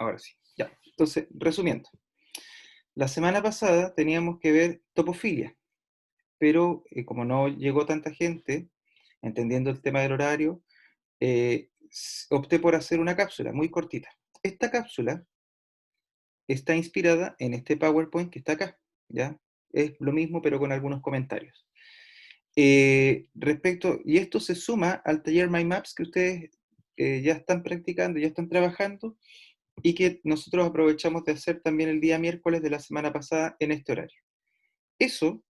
ahora sí. Ya. Entonces, resumiendo. La semana pasada teníamos que ver topofilia, pero como no llegó tanta gente, entendiendo el tema del horario, opté por hacer una cápsula muy cortita. Esta cápsula está inspirada en este PowerPoint que está acá, ¿ya? Es lo mismo, pero con algunos comentarios. Y esto se suma al taller My Maps que ustedes ya están practicando, ya están trabajando, y que nosotros aprovechamos de hacer también el día miércoles de la semana pasada en este horario. Eso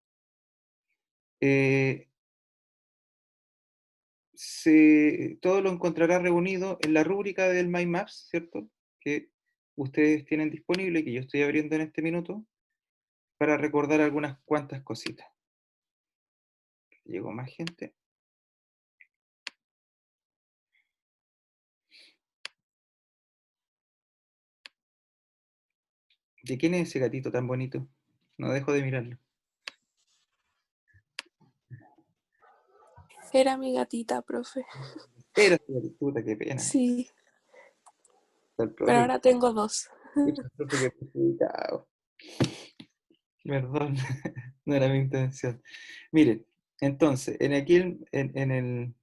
eh, todo lo encontrará reunido en la rúbrica del My Maps, ¿cierto? Que ustedes tienen disponible, que yo estoy abriendo en este minuto, para recordar algunas cuantas cositas. Llegó más gente. ¿De quién es ese gatito tan bonito? No dejo de mirarlo. Era mi gatita, profe. Era ese gatito, puta, qué pena. Sí, Está el pero profe, ahora tengo dos. pucha, el profe que perjudicado. Perdón, no era mi intención. Miren, entonces, en el...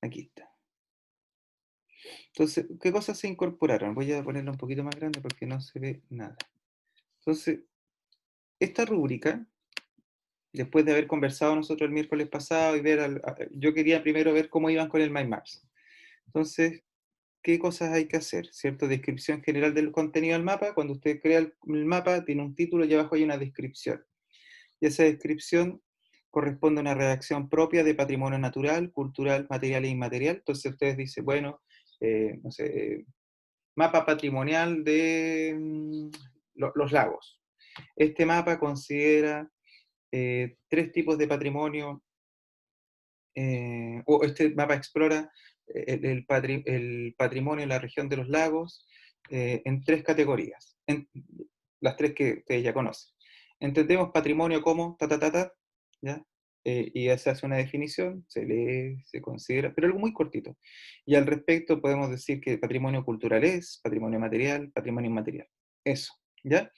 Aquí está. Entonces, ¿qué cosas se incorporaron? Voy a ponerlo un poquito más grande porque no se ve nada. Entonces, esta rúbrica, después de haber conversado nosotros el miércoles pasado y ver, yo quería primero ver cómo iban con el My Maps. Entonces, ¿qué cosas hay que hacer? ¿Cierto? Descripción general del contenido del mapa. Cuando usted crea el mapa, tiene un título y abajo hay una descripción. Y esa descripción corresponde a una redacción propia de patrimonio natural, cultural, material e inmaterial. Entonces ustedes dicen, bueno, no sé, mapa patrimonial de los lagos. Este mapa considera tres tipos de patrimonio, o este mapa explora el patrimonio en la región de los lagos en tres categorías, las tres que ustedes ya conocen. Entendemos patrimonio como ¿ya? Y se hace una definición, se lee, se considera, pero algo muy cortito. Y al respecto podemos decir que patrimonio cultural es, patrimonio material, patrimonio inmaterial. Eso, ¿ya?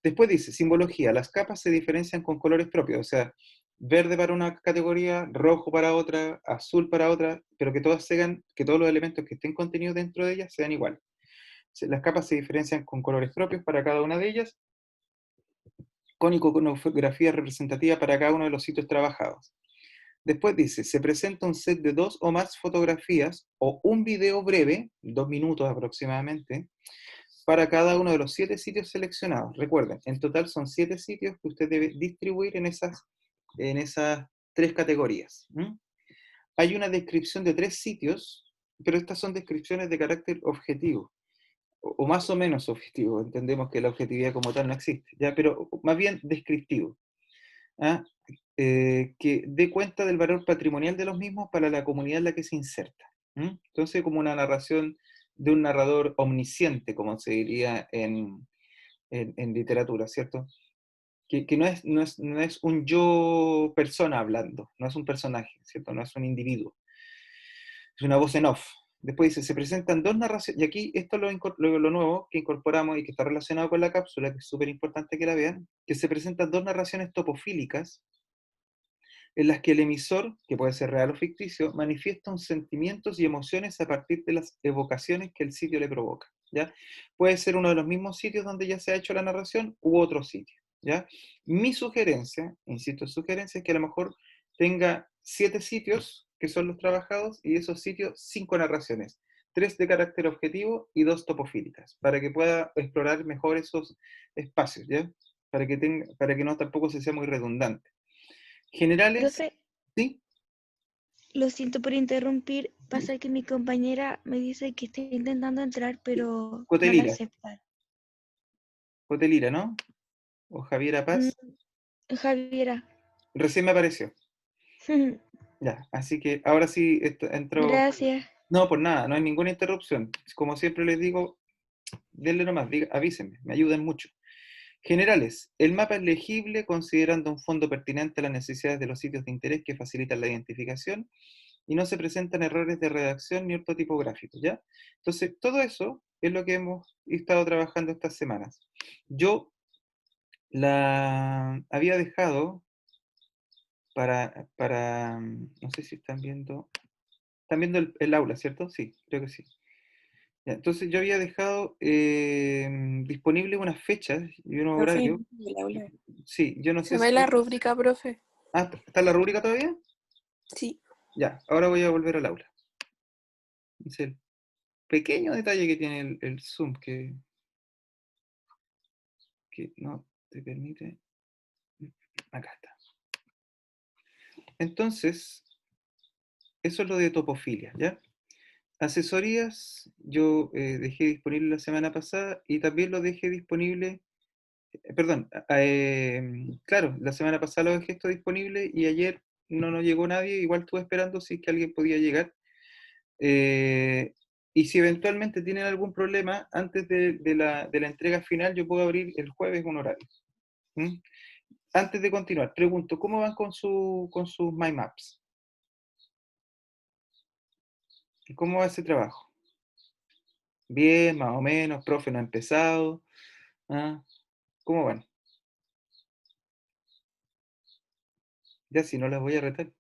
Después dice, simbología, las capas se diferencian con colores propios, o sea, verde para una categoría, rojo para otra, azul para otra, pero que que todos los elementos que estén contenidos dentro de ellas sean iguales. Las capas se diferencian con colores propios para cada una de ellas, con iconografía representativa para cada uno de los sitios trabajados. Después dice, se presenta un set de 2 o más fotografías o un video breve, 2 minutos aproximadamente, para cada uno de los 7 sitios seleccionados. Recuerden, en total son 7 sitios que usted debe distribuir en esas 3 categorías. Hay una descripción de 3 sitios, pero estas son descripciones de carácter objetivo, o más o menos objetivo. Entendemos que la objetividad como tal no existe, ¿ya? Pero más bien descriptivo. ¿Ah? Que dé cuenta del valor patrimonial de los mismos para la comunidad en la que se inserta. Entonces, como una narración de un narrador omnisciente, como se diría en literatura, ¿cierto? Que no es un yo persona hablando, no es un personaje, ¿cierto? No es un individuo, es una voz en off. Después dice, se presentan dos narraciones, y aquí esto es lo nuevo que incorporamos y que está relacionado con la cápsula, que es súper importante que la vean, que se presentan dos narraciones topofílicas en las que el emisor, que puede ser real o ficticio, manifiesta sentimientos y emociones a partir de las evocaciones que el sitio le provoca, ¿ya? Puede ser uno de los mismos sitios donde ya se ha hecho la narración u otro sitio, ¿ya? Mi sugerencia, insisto, sugerencia es que a lo mejor tenga 7 sitios que son los trabajados y esos sitios 5 narraciones, 3 de carácter objetivo y 2 topofílicas, para que pueda explorar mejor esos espacios, ¿ya? Para que no tampoco se sea muy redundante. Generales, Profe, ¿sí? lo siento por interrumpir. Pasa que mi compañera me dice que está intentando entrar, pero no la Cotelira, acepta. Cotelira, ¿no? O Javiera Mm, Paz. Javiera. Recién me apareció. Ya, así que ahora sí entró. Gracias. No, por nada, no hay ninguna interrupción. Como siempre les digo, denle nomás, avísenme, me ayudan mucho. Generales. El mapa es legible considerando un fondo pertinente a las necesidades de los sitios de interés que facilitan la identificación y no se presentan errores de redacción ni ortotipográficos, ¿ya? Entonces, todo eso es lo que hemos estado trabajando estas semanas. Yo la había dejado no sé si están viendo el aula, ¿cierto? Sí, creo que sí. Ya, entonces yo había dejado disponible unas fechas y unos Profe, horarios. el aula. Sí, yo no Se sé ve si... la rúbrica, profe. Ah, ¿está la rúbrica todavía? Sí. Ya, ahora voy a volver al aula. Es el pequeño detalle que tiene el Zoom que no te permite... Acá está. Entonces, eso es lo de topofilia, ¿ya? Asesorías, yo dejé disponible la semana pasada y también lo dejé disponible, perdón, claro, la semana pasada lo dejé esto disponible y ayer no nos llegó nadie, igual estuve esperando si es que alguien podía llegar. Eh, y si eventualmente tienen algún problema, antes de la entrega final, yo puedo abrir el jueves un horario. ¿Mm? Antes de continuar, pregunto, ¿cómo van con sus mind maps? ¿Cómo va ese trabajo? Bien, más o menos, profe, no ha empezado. ¿Ah? ¿Cómo van? Ya si no las voy a retar,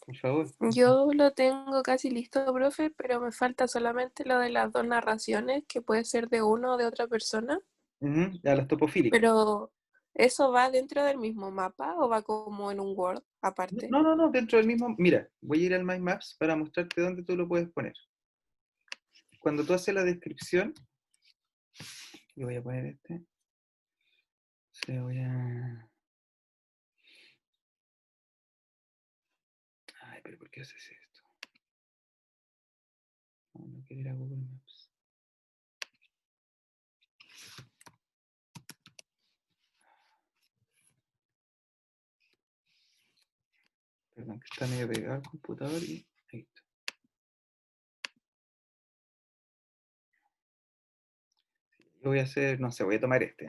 por favor. Yo lo tengo casi listo, profe, pero me falta solamente lo de las dos narraciones, que puede ser de uno o de otra persona. Ujú, ya las topofílicas. Pero, ¿eso va dentro del mismo mapa o va como en un Word aparte? No, no, no, dentro del mismo. Mira, voy a ir al Mind Maps para mostrarte dónde tú lo puedes poner. Cuando tú haces la descripción, yo voy a poner este. Se voy a. Ay, pero ¿por qué haces esto? No, no quiero ir a Google Maps. Perdón, que está medio pegado al computador y ahí está. Yo voy a hacer, no sé, voy a tomar este.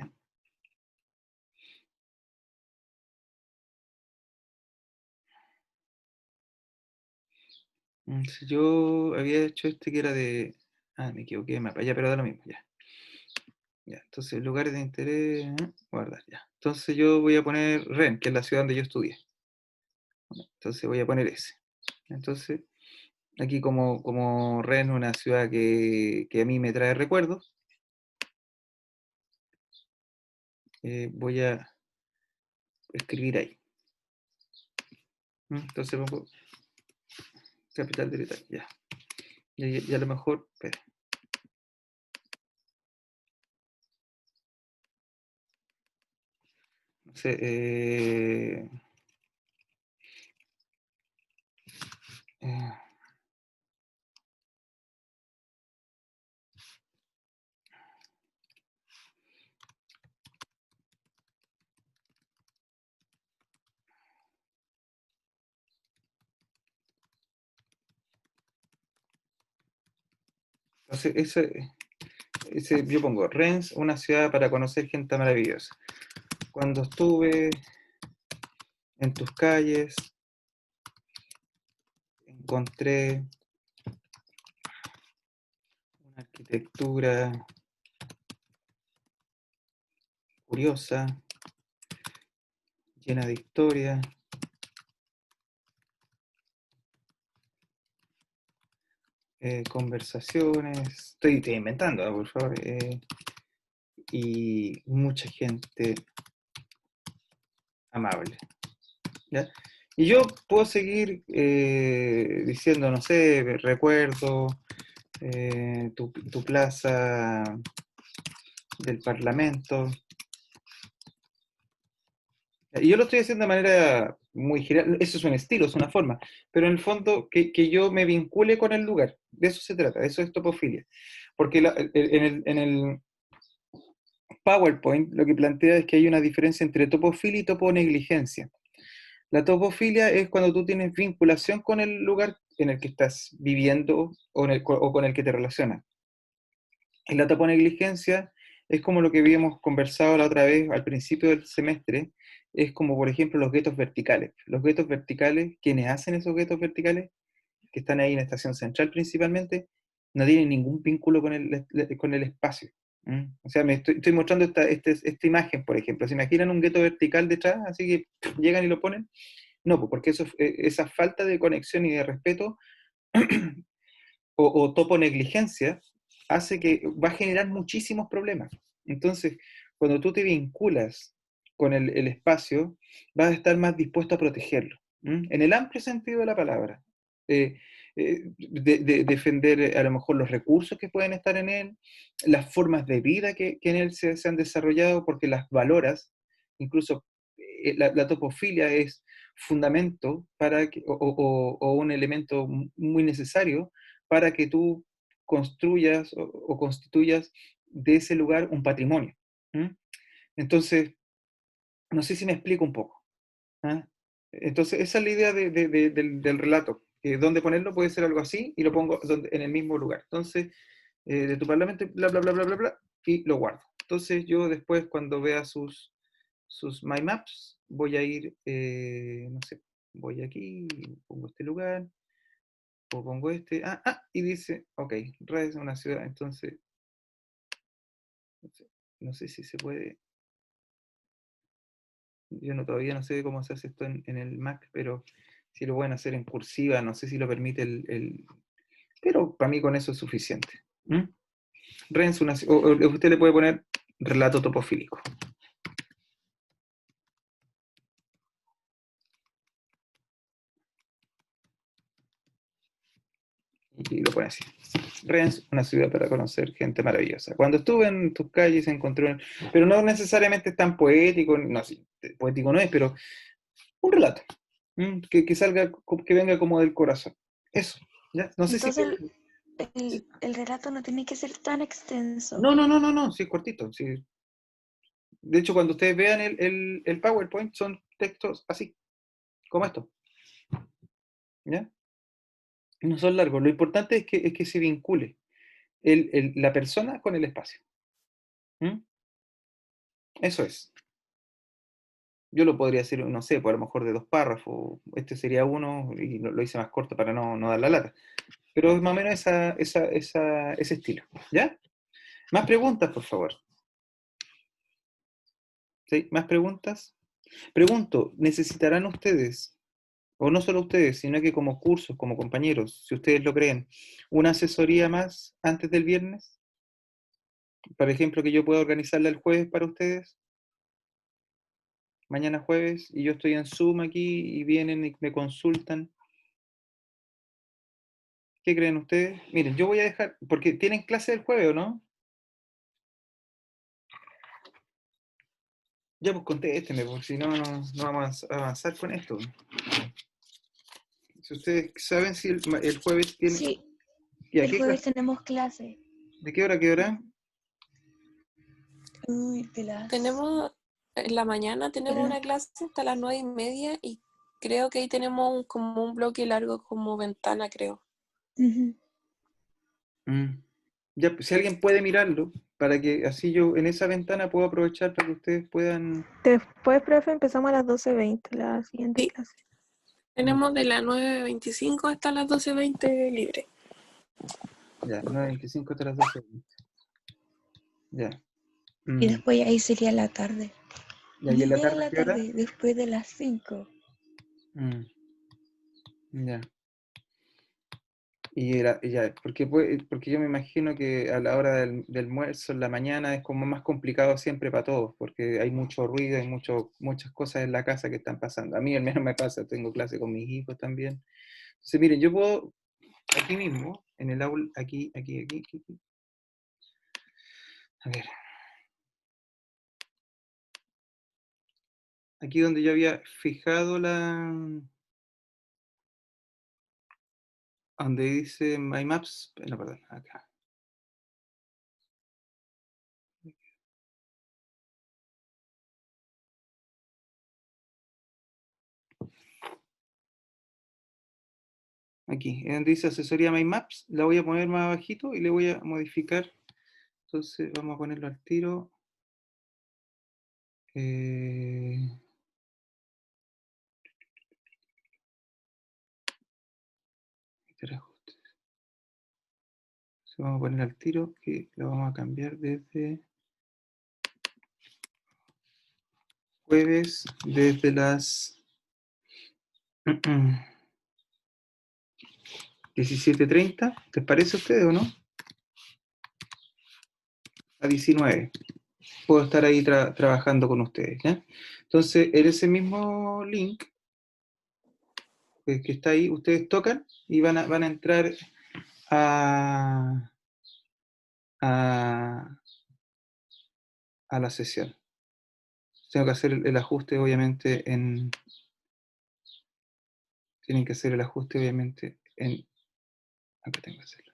Si yo había hecho este que era de. Ah, me equivoqué de mapa, ya, pero da lo mismo, ya. Ya, entonces lugares de interés, guardar, ya. Entonces yo voy a poner Rennes, que es la ciudad donde yo estudié. Entonces voy a poner ese. Entonces, aquí como Rennes, una ciudad que a mí me trae recuerdos, voy a escribir ahí. Entonces pongo capital de Italia, ya. Y a lo mejor, espera. No sé, eh, entonces yo pongo Rennes, una ciudad para conocer gente maravillosa. Cuando estuve en tus calles, encontré una arquitectura curiosa, llena de historia, conversaciones, estoy inventando, por favor, y mucha gente amable, ¿ya? Y yo puedo seguir diciendo, no sé, recuerdo tu plaza del Parlamento. Y yo lo estoy haciendo de manera muy general, eso es un estilo, es una forma, pero en el fondo que yo me vincule con el lugar, de eso se trata, eso es topofilia. Porque en el PowerPoint lo que plantea es que hay una diferencia entre topofilia y toponegligencia. La topofilia es cuando tú tienes vinculación con el lugar en el que estás viviendo o con el que te relacionas. Y la toponegligencia Es como lo que habíamos conversado la otra vez al principio del semestre, es como por ejemplo los guetos verticales. Los guetos verticales, quienes hacen esos guetos verticales, que están ahí en la estación central principalmente, no tienen ningún vínculo con el espacio. ¿Mm? O sea, estoy mostrando esta imagen, por ejemplo. ¿Se imaginan un gueto vertical detrás? Así que llegan y lo ponen. No, pues porque esa falta de conexión y de respeto o topo negligencia hace que va a generar muchísimos problemas. Entonces, cuando tú te vinculas con el espacio, vas a estar más dispuesto a protegerlo, ¿m? En el amplio sentido de la palabra. De defender a lo mejor los recursos que pueden estar en él, las formas de vida que en él se han desarrollado, porque las valoras, incluso la topofilia es fundamento para que, o un elemento muy necesario para que tú construyas o constituyas de ese lugar un patrimonio. ¿Mm? Entonces, no sé si me explico un poco. ¿Ah? Entonces, esa es la idea del relato, que donde ponerlo puede ser algo así y lo pongo en el mismo lugar. Entonces, de tu parlamento, bla, bla, bla, bla, bla, bla, y lo guardo. Entonces, yo después, cuando vea sus My Maps, voy a ir, no sé, voy aquí, pongo este lugar, o pongo este, y dice, ok, Red es una ciudad, entonces, no sé si se puede, yo todavía no sé cómo se hace esto en el Mac, pero si lo pueden hacer en cursiva, no sé si lo permite pero para mí con eso es suficiente. ¿Mm? Rennes, o usted le puede poner relato topofílico. Y lo pone así. Rennes, una ciudad para conocer gente maravillosa. Cuando estuve en tus calles encontré, pero no necesariamente es tan poético, no, sí, poético no es, pero un relato, que salga, que venga como del corazón. Eso, ¿ya? No sé si... Entonces el relato no tiene que ser tan extenso. No, no, no, no, no, sí, es cortito. Sí. De hecho, cuando ustedes vean el PowerPoint, son textos así, como esto, ¿ya? No son largos. Lo importante es que se vincule la persona con el espacio. ¿Mm? Eso es. Yo lo podría hacer, no sé, por a lo mejor de 2 párrafos. Este sería uno y lo hice más corto para no dar la lata. Pero es más o menos ese estilo. ¿Ya? Más preguntas, por favor. ¿Sí? ¿Más preguntas? Pregunto, ¿necesitarán ustedes, o no solo ustedes, sino que como cursos, como compañeros, si ustedes lo creen, una asesoría más antes del viernes? Por ejemplo, que yo pueda organizarla el jueves para ustedes, mañana jueves, y yo estoy en Zoom aquí y vienen y me consultan. ¿Qué creen ustedes? Miren, yo voy a dejar, porque tienen clase el jueves, ¿o no? Ya pues contéstenme, porque si no, no vamos a avanzar con esto. Si ustedes saben si el jueves tiene... Sí, ¿Y a el qué jueves clase? tenemos clase. ¿De qué hora a qué hora? Uy, de las... Tenemos, en la mañana tenemos Perdón. una clase hasta las 9:30 y creo que ahí tenemos como un bloque largo como ventana, creo. Ujú. Ya, pues, si alguien puede mirarlo, para que así yo en esa ventana puedo aprovechar para que ustedes puedan... Después, profe, empezamos a las 12:20 la siguiente Sí, clase. tenemos de las 9:25 hasta las 12:20 libre. Ya, 9:25 hasta las 12. Ya. Y Mm, después ahí sería la tarde. ya, ¿y en la Ni a tarde la qué hora? tarde, después de las 5. Mm, ya. Y ya, porque yo me imagino que a la hora del almuerzo, en la mañana, es como más complicado siempre para todos, porque hay mucho ruido, hay muchas cosas en la casa que están pasando. A mí al menos me pasa, tengo clase con mis hijos también. Entonces, miren, yo puedo, aquí mismo, en el aula, aquí. A ver, aquí donde yo había fijado donde dice My Maps, no, perdón, acá. Aquí, donde dice asesoría My Maps, la voy a poner más abajito y le voy a modificar Entonces vamos a ponerlo al tiro. Interajustes. Entonces vamos a poner al tiro que lo vamos a cambiar desde jueves, desde las 17:30. ¿Les parece a ustedes o no? A 19. Puedo estar ahí trabajando con ustedes, ¿ya? Entonces, en ese mismo link que está ahí, ustedes tocan y van a entrar a, a, a la sesión. Tengo que hacer el ajuste, obviamente, tienen que hacer el ajuste, obviamente, acá tengo que hacerlo.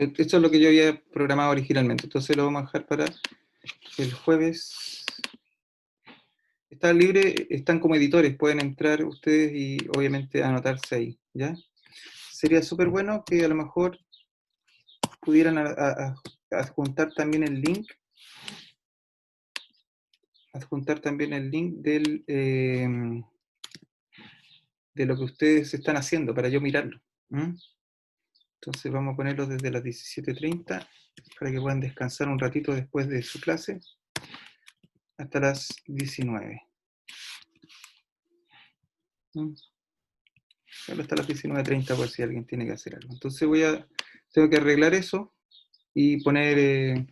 Esto es lo que yo había programado originalmente, entonces lo vamos a dejar para el jueves. Está libre, están como editores, pueden entrar ustedes y obviamente anotarse ahí, ¿ya? Sería súper bueno que a lo mejor pudieran adjuntar también el link, de lo que ustedes están haciendo para yo mirarlo. Entonces vamos a ponerlo desde las 17:30 para que puedan descansar un ratito después de su clase hasta las 19. Solo hasta las 19:30 por si alguien tiene que hacer algo. Entonces tengo que arreglar eso y poner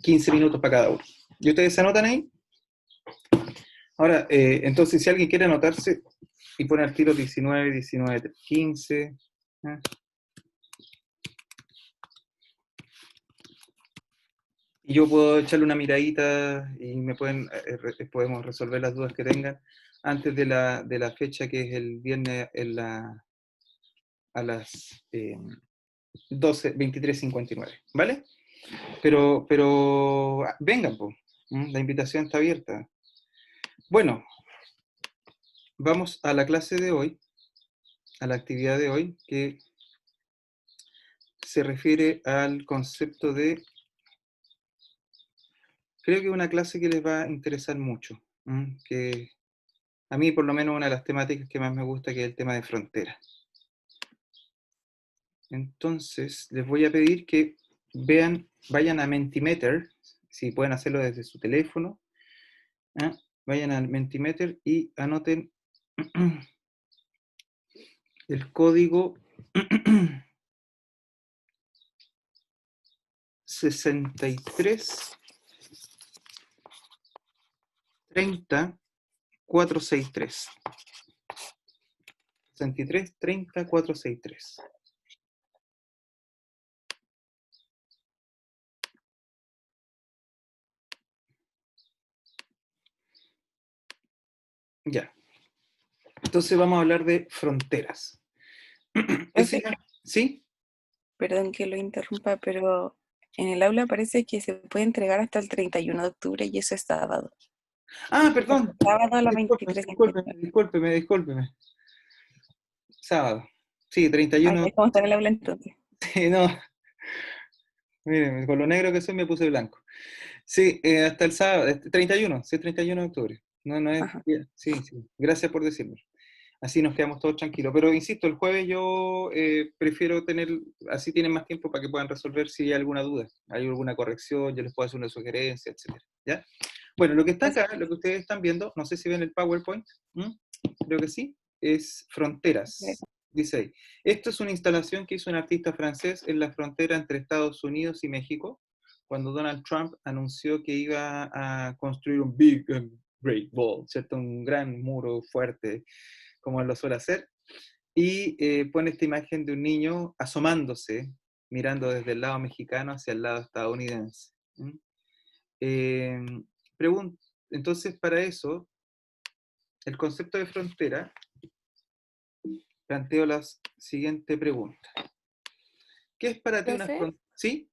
15 minutos para cada uno. ¿Y ustedes se anotan ahí? Ahora, entonces si alguien quiere anotarse y pone al tiro 19, 19, 15. Y yo puedo echarle una miradita y podemos resolver las dudas que tengan antes de la fecha que es el viernes a las 23:59, ¿vale? Pero vengan, pues. La invitación está abierta. Bueno, vamos a la clase de hoy, a la actividad de hoy, que se refiere al concepto de... Creo que es una clase que les va a interesar mucho, que a mí por lo menos una de las temáticas que más me gusta, que es el tema de fronteras. Entonces, les voy a pedir que vayan a Mentimeter, si pueden hacerlo desde su teléfono, vayan a Mentimeter y anoten el código 63 30 463. 63 30 463. Ya. Entonces vamos a hablar de fronteras. ¿Sí? Perdón que lo interrumpa, pero en el aula parece que se puede entregar hasta el 31 de octubre y eso es sábado. Ah, perdón. Sábado a las Discúlpeme. Sábado. Sí, 31. ¿Cómo está en el aula entonces? Sí, no. Miren, con lo negro que soy me puse blanco. Sí, hasta el sábado, 31, sí, 31 de octubre. No es. Sí. Gracias por decirme. Así nos quedamos todos tranquilos. Pero insisto, el jueves yo prefiero así tienen más tiempo para que puedan resolver si hay alguna duda, hay alguna corrección, yo les puedo hacer una sugerencia, etcétera. ¿Ya? Bueno, lo que está acá, lo que ustedes están viendo, no sé si ven el PowerPoint, creo que sí, es fronteras. Dice ahí. Esto es una instalación que hizo un artista francés en la frontera entre Estados Unidos y México, cuando Donald Trump anunció que iba a construir un big and great wall, ¿cierto? Un gran muro fuerte, como él lo suele hacer, y pone esta imagen de un niño asomándose, mirando desde el lado mexicano hacia el lado estadounidense. Entonces, para eso, el concepto de frontera, planteo la siguiente pregunta. ¿Qué es para ti una frontera? ¿Sí?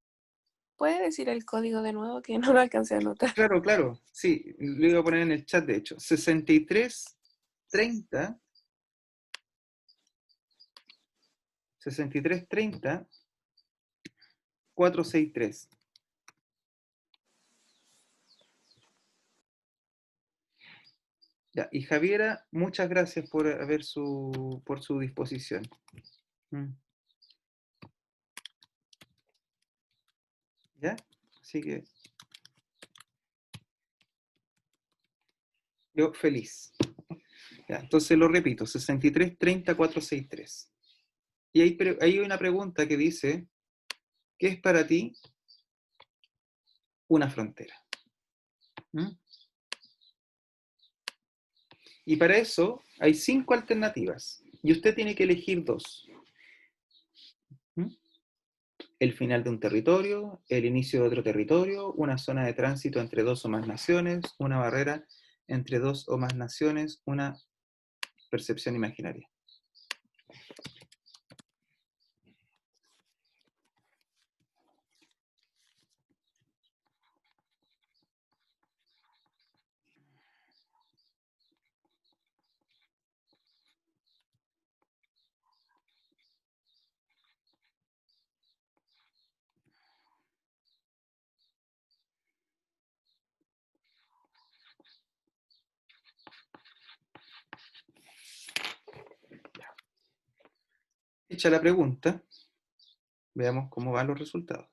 ¿Puede decir el código de nuevo que no lo alcancé a anotar? Claro, claro, sí, lo iba a poner en el chat, de hecho. 6330, 6330, 463. Ya, y Javiera, muchas gracias por su disposición. Mm. ¿Ya? Así que yo feliz. Ya, entonces lo repito, 6330, 463. Y hay una pregunta que dice, ¿qué es para ti una frontera? ¿Mm? Y para eso hay 5 alternativas. Y usted tiene que elegir 2. ¿Mm? El final de un territorio, el inicio de otro territorio, una zona de tránsito entre 2 o más naciones, una barrera entre 2 o más naciones, una percepción imaginaria. Hecha la pregunta, veamos cómo van los resultados.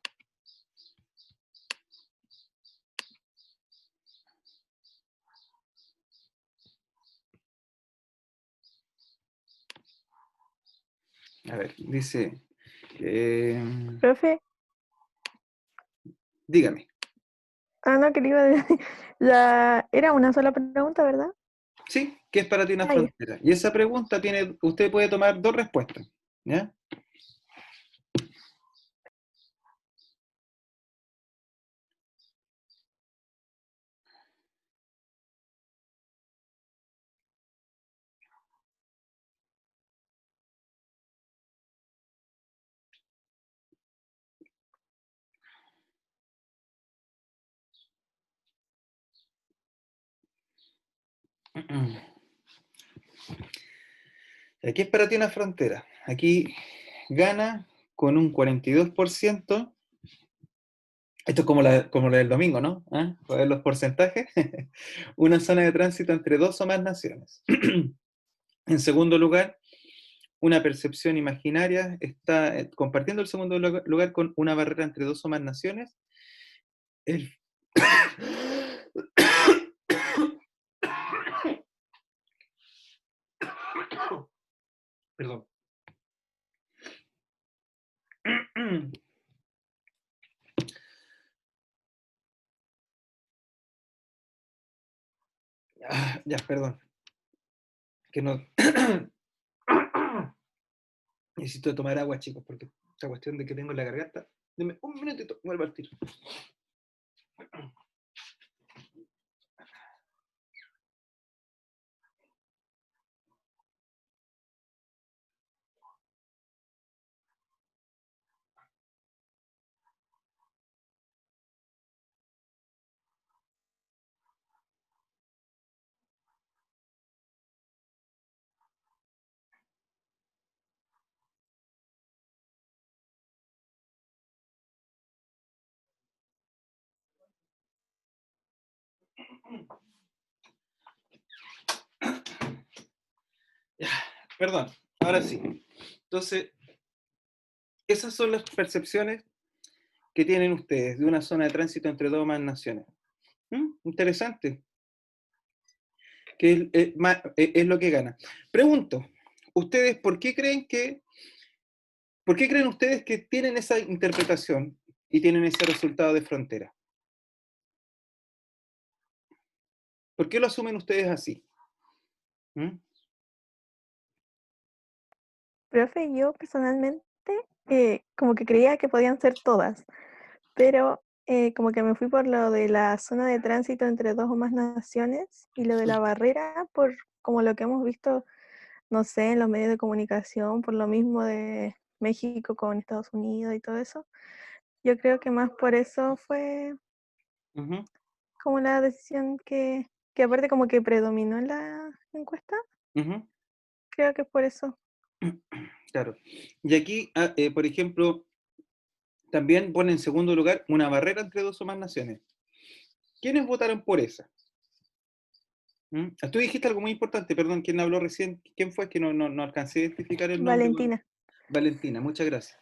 A ver, dice... Profe, dígame. no, que le iba a decir, era una sola pregunta, ¿verdad? ¿Sí? ¿Qué es para ti una Ah, ya. frontera? Y esa pregunta usted puede tomar 2 respuestas. ¿Ya? ¿Qué es para ti una frontera? Aquí gana con un 42%. Esto es como lo del domingo, ¿no? ¿Ah? A ver los porcentajes. Una zona de tránsito entre 2 o más naciones. En segundo lugar, una percepción imaginaria está compartiendo el segundo lugar con una barrera entre 2 o más naciones. El... Perdón. Ya, perdón. Que no... Necesito tomar agua, chicos, porque esta cuestión de que tengo en la garganta. Deme un minutito, vuelvo al tiro. Ya, perdón, ahora sí. Entonces, esas son las percepciones que tienen ustedes de una zona de tránsito entre 2 o más naciones. Interesante. Que es lo que gana. Pregunto, ¿ustedes por qué creen ustedes que tienen esa interpretación y tienen ese resultado de frontera? ¿Por qué lo asumen ustedes así? ¿Mm? Profe, yo personalmente como que creía que podían ser todas, pero como que me fui por lo de la zona de tránsito entre 2 o más naciones y lo de la barrera por como lo que hemos visto, no sé, en los medios de comunicación, por lo mismo de México con Estados Unidos y todo eso. yo creo que más por eso fue Ujú, como la decisión que aparte como que predominó en la encuesta. ujú. Creo que es por eso. Claro. Y aquí, por ejemplo, también pone en segundo lugar una barrera entre dos o más naciones. ¿Quiénes votaron por esa? ¿Mm? Tú dijiste algo muy importante, perdón, ¿quién habló recién? ¿Quién fue? Que no alcancé a identificar el nombre. Valentina. Valentina, muchas gracias.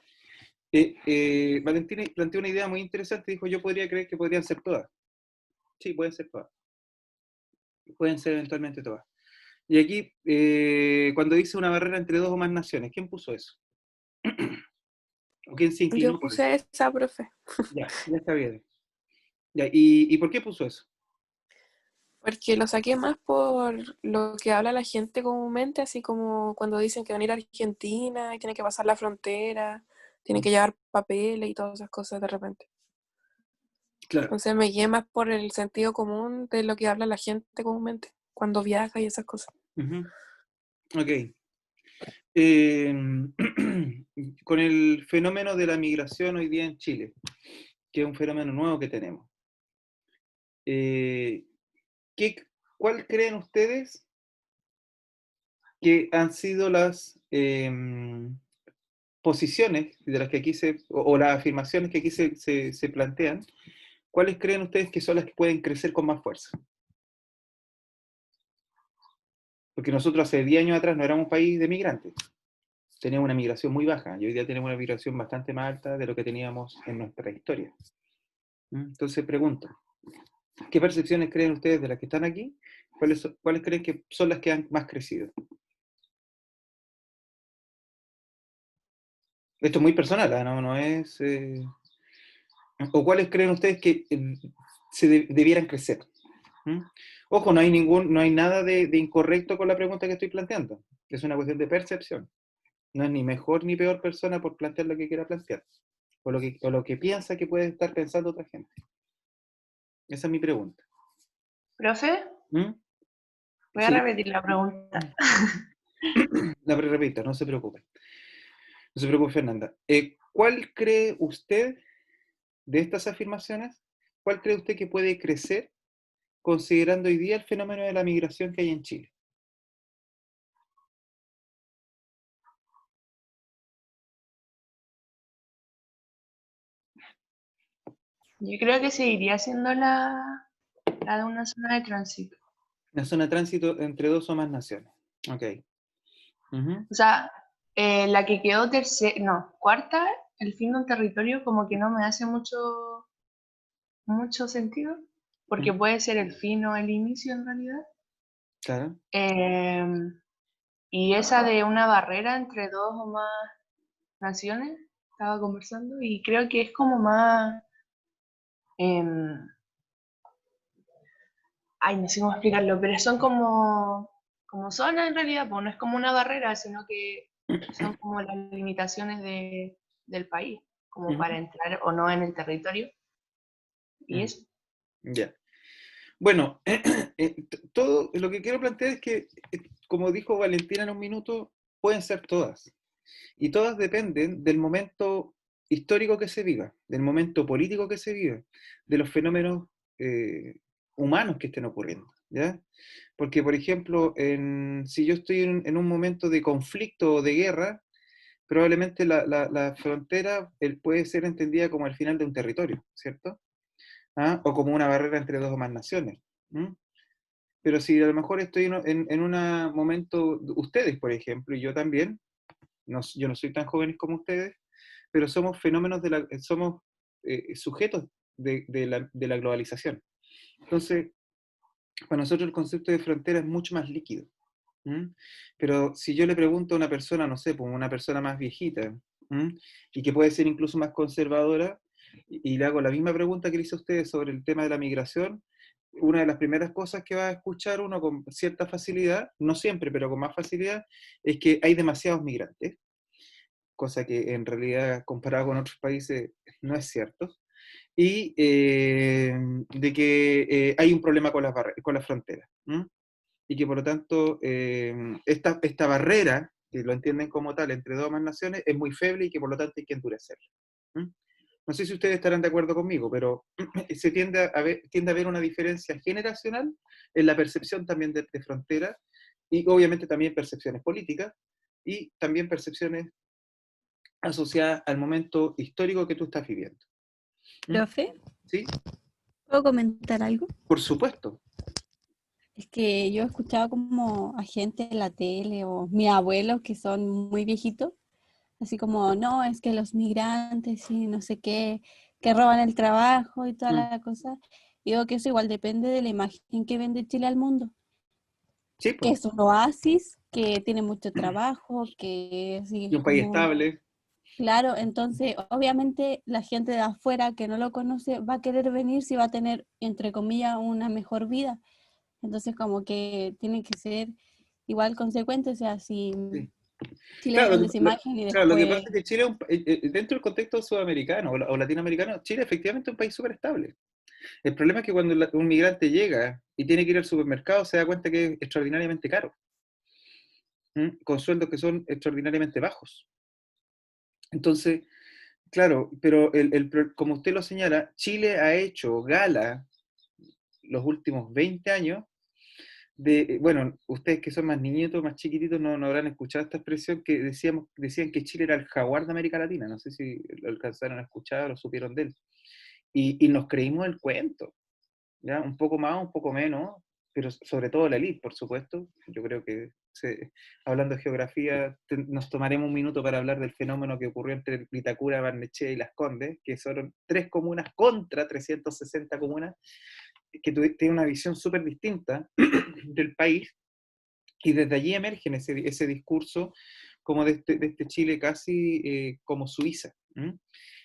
Valentina planteó una idea muy interesante, dijo, yo podría creer que podrían ser todas. Sí, pueden ser todas. Pueden ser eventualmente todas. Y aquí, cuando dice una barrera entre dos o más naciones, ¿quién puso eso? ¿O quién se Yo inclinó por eso? puse esa, profe, Ya está bien. Ya, ¿y por qué puso eso? porque lo saqué más por lo que habla la gente comúnmente, así como cuando dicen que van a ir a Argentina y tienen que pasar la frontera, tienen que llevar papeles y todas esas cosas de repente. Claro. Entonces me guié más por el sentido común de lo que habla la gente comúnmente cuando viaja y esas cosas. Ujú. Ok. Eh, con el fenómeno de la migración hoy día en Chile, que es un fenómeno nuevo que tenemos, eh, ¿cuál creen ustedes que han sido las posiciones de las que aquí o las afirmaciones que aquí se plantean? ¿Cuáles creen ustedes que son las que pueden crecer con más fuerza? Porque nosotros hace 10 años atrás no éramos un país de migrantes, teníamos una migración muy baja, y hoy día tenemos una migración bastante más alta de lo que teníamos en nuestra historia. Entonces pregunto, ¿qué percepciones creen ustedes de las que están aquí? ¿Cuáles creen que son las que han más crecido? Esto es muy personal, ¿ah? No es... ¿O cuáles creen ustedes que debieran crecer? ¿Mm? Ojo, no hay nada de incorrecto con la pregunta que estoy planteando. Es una cuestión de percepción. No es ni mejor ni peor persona por plantear lo que quiera plantear. O lo que piensa que puede estar pensando otra gente. Esa es mi pregunta. Profe, ¿Mm? voy a Sí, repetir la pregunta. la repito, no se preocupe. No se preocupe, Fernanda. ¿Cuál cree usted de estas afirmaciones? ¿Cuál cree usted que puede crecer considerando hoy día el fenómeno de la migración que hay en Chile? Yo creo que seguiría siendo la de una zona de tránsito. La zona de tránsito entre dos o más naciones. Ok. Ujú. O sea, la que quedó cuarta, el fin de un territorio, como que no me hace mucho sentido, porque Ujú. puede ser el fin o el inicio en realidad. Claro. Y esa de una barrera entre dos o más naciones, estaba conversando, y creo que es como más... em, ay, no sé cómo explicarlo, pero son como zonas en realidad, pues no es como una barrera, sino que son como las limitaciones del país, como Ujú. para entrar o no en el territorio. Y Mm. eso. Ya. Bueno, todo lo que quiero plantear es que, como dijo Valentina en un minuto, pueden ser todas. Y todas dependen del momento histórico que se viva, del momento político que se viva, de los fenómenos eh, humanos que estén ocurriendo, ¿ya? Porque, por ejemplo, si yo estoy en un momento de conflicto o de guerra, probablemente la frontera puede ser entendida como el final de un territorio, ¿cierto? ¿Ah? O como una barrera entre dos o más naciones. ¿Mm? Pero si a lo mejor estoy en un momento, ustedes, por ejemplo, y yo también, yo no soy tan jóvenes como ustedes, pero somos fenómenos somos sujetos de la globalización. Entonces, para nosotros el concepto de frontera es mucho más líquido. ¿Mm? Pero si yo le pregunto a una persona, no sé, pues una persona más viejita, ¿mm? Y que puede ser incluso más conservadora, y le hago la misma pregunta que le hice a ustedes sobre el tema de la migración, una de las primeras cosas que va a escuchar uno con cierta facilidad, no siempre, pero con más facilidad, es que hay demasiados migrantes, cosa que en realidad comparado con otros países no es cierto, y de que hay un problema con la frontera. Y que por lo tanto esta barrera, que lo entienden como tal entre dos o más naciones, es muy feble y que por lo tanto hay que endurecerla. ¿Mm? No sé si ustedes estarán de acuerdo conmigo, pero se tiende a ver una diferencia generacional en la percepción también de frontera, y obviamente también percepciones políticas, y también percepciones asociadas al momento histórico que tú estás viviendo. Profe, ¿Sí? ¿puedo comentar algo? Por supuesto. Es que yo he escuchado como a gente en la tele o mis abuelos que son muy viejitos, así como, no, es que los migrantes y no sé qué, que roban el trabajo y toda Mm. la cosa. Digo que eso igual depende de la imagen que vende Chile al mundo. Sí, Que po. es un oasis, que tiene mucho trabajo, que sí, Y es un país como estable. claro, entonces obviamente la gente de afuera que no lo conoce va a querer venir si va a tener, entre comillas, una mejor vida. Entonces como que tiene que ser igual consecuente, o sea, si Sí. Chile Claro, vende esa imagen y claro, lo que pasa después, es que Chile, dentro del contexto sudamericano o latinoamericano, Chile efectivamente es un país súper estable. El problema es que cuando un migrante llega y tiene que ir al supermercado, se da cuenta que es extraordinariamente caro, con sueldos que son extraordinariamente bajos. Entonces, claro, pero como usted lo señala, Chile ha hecho gala los últimos 20 años bueno, ustedes que son más niñitos, más chiquititos, no habrán escuchado esta expresión que decían que Chile era el jaguar de América Latina. No sé si lo alcanzaron a escuchar o supieron de él. Y nos creímos el cuento, ¿ya? Un poco más, un poco menos, pero sobre todo la elite, por supuesto. Yo creo que, hablando de geografía, nos tomaremos un minuto para hablar del fenómeno que ocurrió entre Vitacura, Barnechea y Las Condes, que son 3 comunas contra 360 comunas, que tienen una visión súper distinta del país, y desde allí emerge ese discurso como de este Chile casi como Suiza.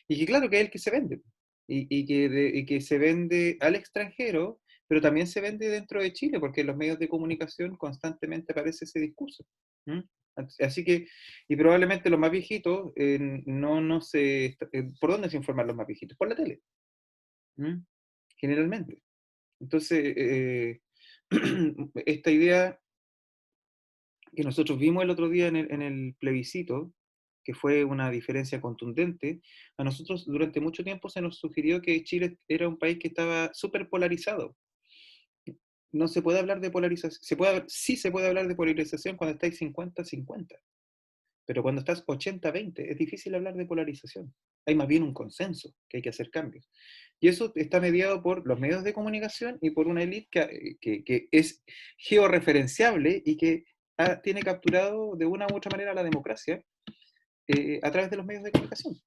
Y que claro que es el que se vende, y que se vende al extranjero, pero también se vende dentro de Chile, porque en los medios de comunicación constantemente aparece ese discurso. Así que, y probablemente los más viejitos, no se... ¿Por dónde se informan los más viejitos? Por la tele, generalmente. Entonces, esta idea que nosotros vimos el otro día en el plebiscito, que fue una diferencia contundente, a nosotros durante mucho tiempo se nos sugirió que Chile era un país que estaba súper polarizado. No se puede hablar de polarización, sí se puede hablar de polarización cuando estáis 50-50, pero cuando estás 80-20 es difícil hablar de polarización. Hay más bien un consenso, que hay que hacer cambios. Y eso está mediado por los medios de comunicación y por una élite que es georreferenciable y que tiene capturado de una u otra manera la democracia a través de los medios de comunicación.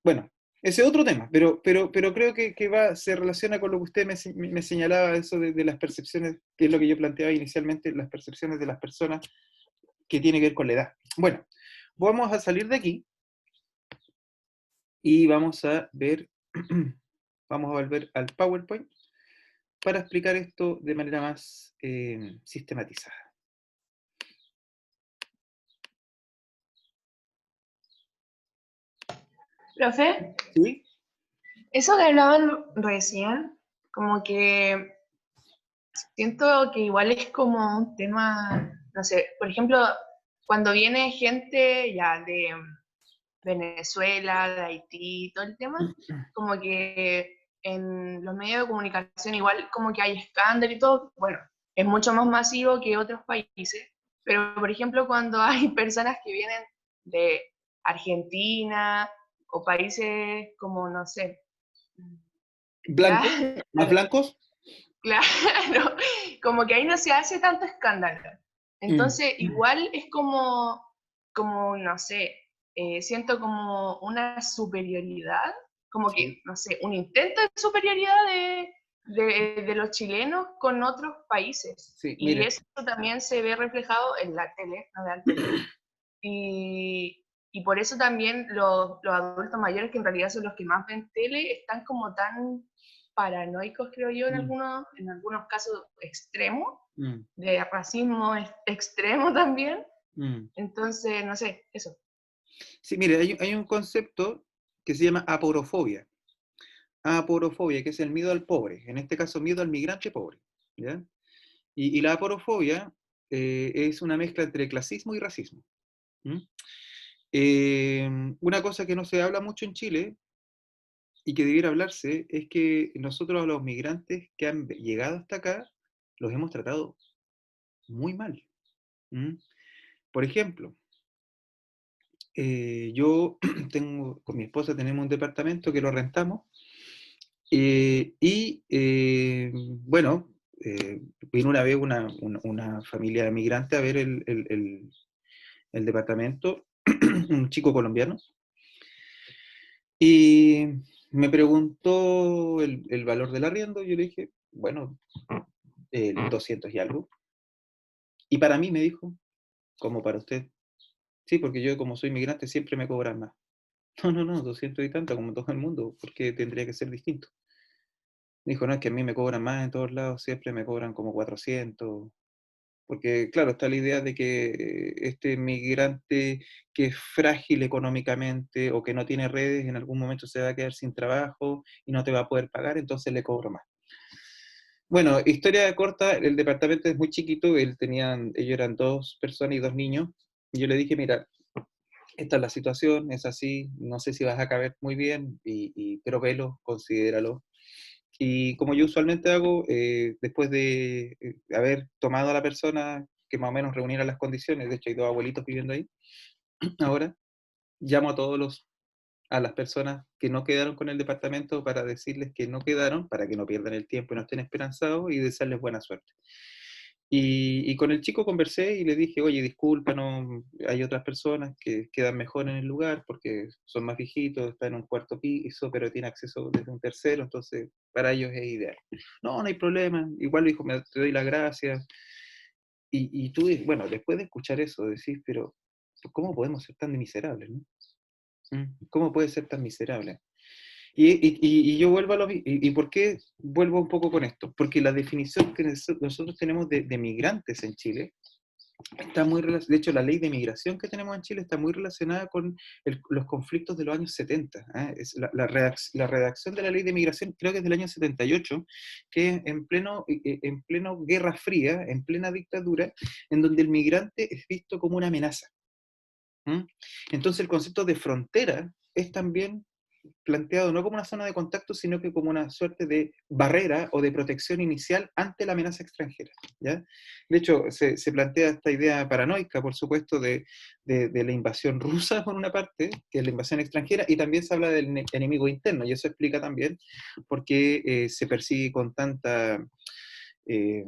Bueno, ese es otro tema, pero creo que se relaciona con lo que usted me señalaba, eso de las percepciones, que es lo que yo planteaba inicialmente, las percepciones de las personas que tiene que ver con la edad. Bueno, vamos a salir de aquí y vamos a ver, vamos a volver al PowerPoint para explicar esto de manera más sistematizada. Profe, ¿Sí? eso que hablaban recién, como que siento que igual es como un tema, no sé, por ejemplo, cuando viene gente ya de Venezuela, de Haití, todo el tema, como que en los medios de comunicación igual como que hay escándalo y todo, bueno, es mucho más masivo que otros países, pero por ejemplo cuando hay personas que vienen de Argentina o países como, no sé, ¿Blancos? claro, ¿Más blancos? claro, como que ahí no se hace tanto escándalo. Entonces, igual es como no sé, siento como una superioridad, como Sí. que, no sé, un intento de superioridad de los chilenos con otros países. Sí, Y mire, eso también se ve reflejado en la tele, no vean tele. Y por eso también los adultos mayores, que en realidad son los que más ven tele, están como tan paranoicos, creo yo, en algunos casos extremos, de racismo extremo también. Entonces, no sé, eso. Sí, mire, hay un concepto que se llama aporofobia. Aporofobia, que es el miedo al pobre, en este caso miedo al migrante pobre, ¿ya? Y la aporofobia es una mezcla entre clasismo y racismo. Una cosa que no se habla mucho en Chile y que debiera hablarse es que nosotros a los migrantes que han llegado hasta acá los hemos tratado muy mal. ¿Mm? Por ejemplo, yo con mi esposa tenemos un departamento que lo rentamos bueno, vino una vez una familia migrante a ver el departamento, un chico colombiano, y me preguntó el valor del arriendo, yo le dije, bueno, 200 y algo. Y para mí me dijo, como para usted, sí, porque yo como soy migrante siempre me cobran más. No, no, no, 200 y tanto como todo el mundo, porque tendría que ser distinto. Me dijo, no, es que a mí me cobran más en todos lados, siempre me cobran como 400. Porque, claro, está la idea de que este migrante que es frágil económicamente o que no tiene redes, en algún momento se va a quedar sin trabajo y no te va a poder pagar, entonces le cobro más. Bueno, historia corta, el departamento es muy chiquito, ellos eran 2 personas y 2 niños, y yo le dije, mira, esta es la situación, es así, no sé si vas a caber muy bien, pero velo, considéralo. Y como yo usualmente hago, después de haber tomado a la persona que más o menos reuniera las condiciones, de hecho hay 2 abuelitos viviendo ahí, ahora llamo a las personas que no quedaron con el departamento para decirles que no quedaron, para que no pierdan el tiempo y no estén esperanzados y desearles buena suerte. Y con el chico conversé y le dije, oye, disculpa, no, hay otras personas que quedan mejor en el lugar porque son más viejitos, están en un 4.º piso, pero tiene acceso desde un tercero, entonces para ellos es ideal. No, no hay problema. Igual le dijo, te doy las gracias. Y tú, bueno, después de escuchar eso, decís, pero ¿cómo podemos ser tan miserables, no? ¿Cómo puede ser tan miserable? Y yo vuelvo a lo mismo. ¿Y por qué vuelvo un poco con esto? Porque la definición que nosotros tenemos de migrantes en Chile está muy relacionada. De hecho, la ley de migración que tenemos en Chile está muy relacionada con los conflictos de los años 70. Es la redacción de la ley de migración creo que es del año 78, que es en pleno Guerra Fría, en plena dictadura, en donde el migrante es visto como una amenaza. Entonces el concepto de frontera es también planteado no como una zona de contacto, sino que como una suerte de barrera o de protección inicial ante la amenaza extranjera, ¿ya? De hecho, se plantea esta idea paranoica, por supuesto, de la invasión rusa, por una parte, que es la invasión extranjera, y también se habla del enemigo interno, y eso explica también por qué se persigue con tanta eh,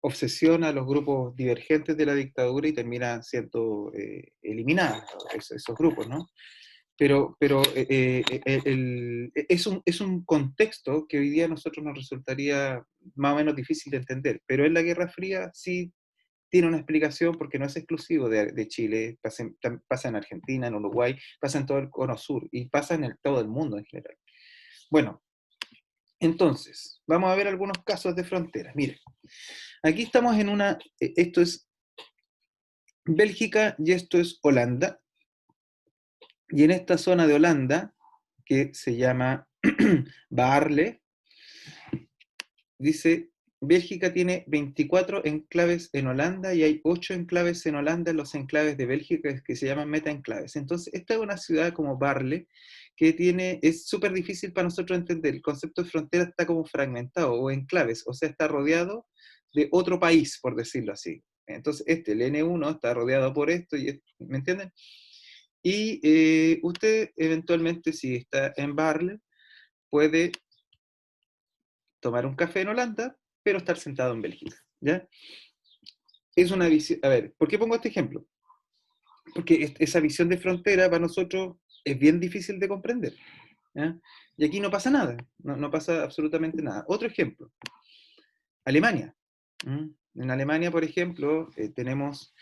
obsesión a los grupos divergentes de la dictadura y termina siendo eliminados esos grupos, ¿no? Pero es un contexto que hoy día a nosotros nos resultaría más o menos difícil de entender, pero en la Guerra Fría sí tiene una explicación porque no es exclusivo de Chile, pasa en Argentina, en Uruguay, pasa en todo el cono sur y pasa en todo el mundo en general. Bueno, entonces, vamos a ver algunos casos de frontera. Miren, aquí estamos esto es Bélgica y esto es Holanda. Y en esta zona de Holanda, que se llama Baarle, dice, Bélgica tiene 24 enclaves en Holanda y hay 8 enclaves en Holanda en los enclaves de Bélgica que se llaman meta-enclaves. Entonces, esta es una ciudad como Baarle que es súper difícil para nosotros entender. El concepto de frontera está como fragmentado o enclaves, o sea, está rodeado de otro país, por decirlo así. Entonces, el N1 está rodeado por esto, ¿me entienden? Y usted eventualmente, si está en Baarle, puede tomar un café en Holanda, pero estar sentado en Bélgica, ¿ya? Es una visión, a ver, ¿por qué pongo este ejemplo? Porque esa visión de frontera para nosotros es bien difícil de comprender, ¿ya? Y aquí no pasa nada, no pasa absolutamente nada. Otro ejemplo, Alemania. En Alemania, por ejemplo, tenemos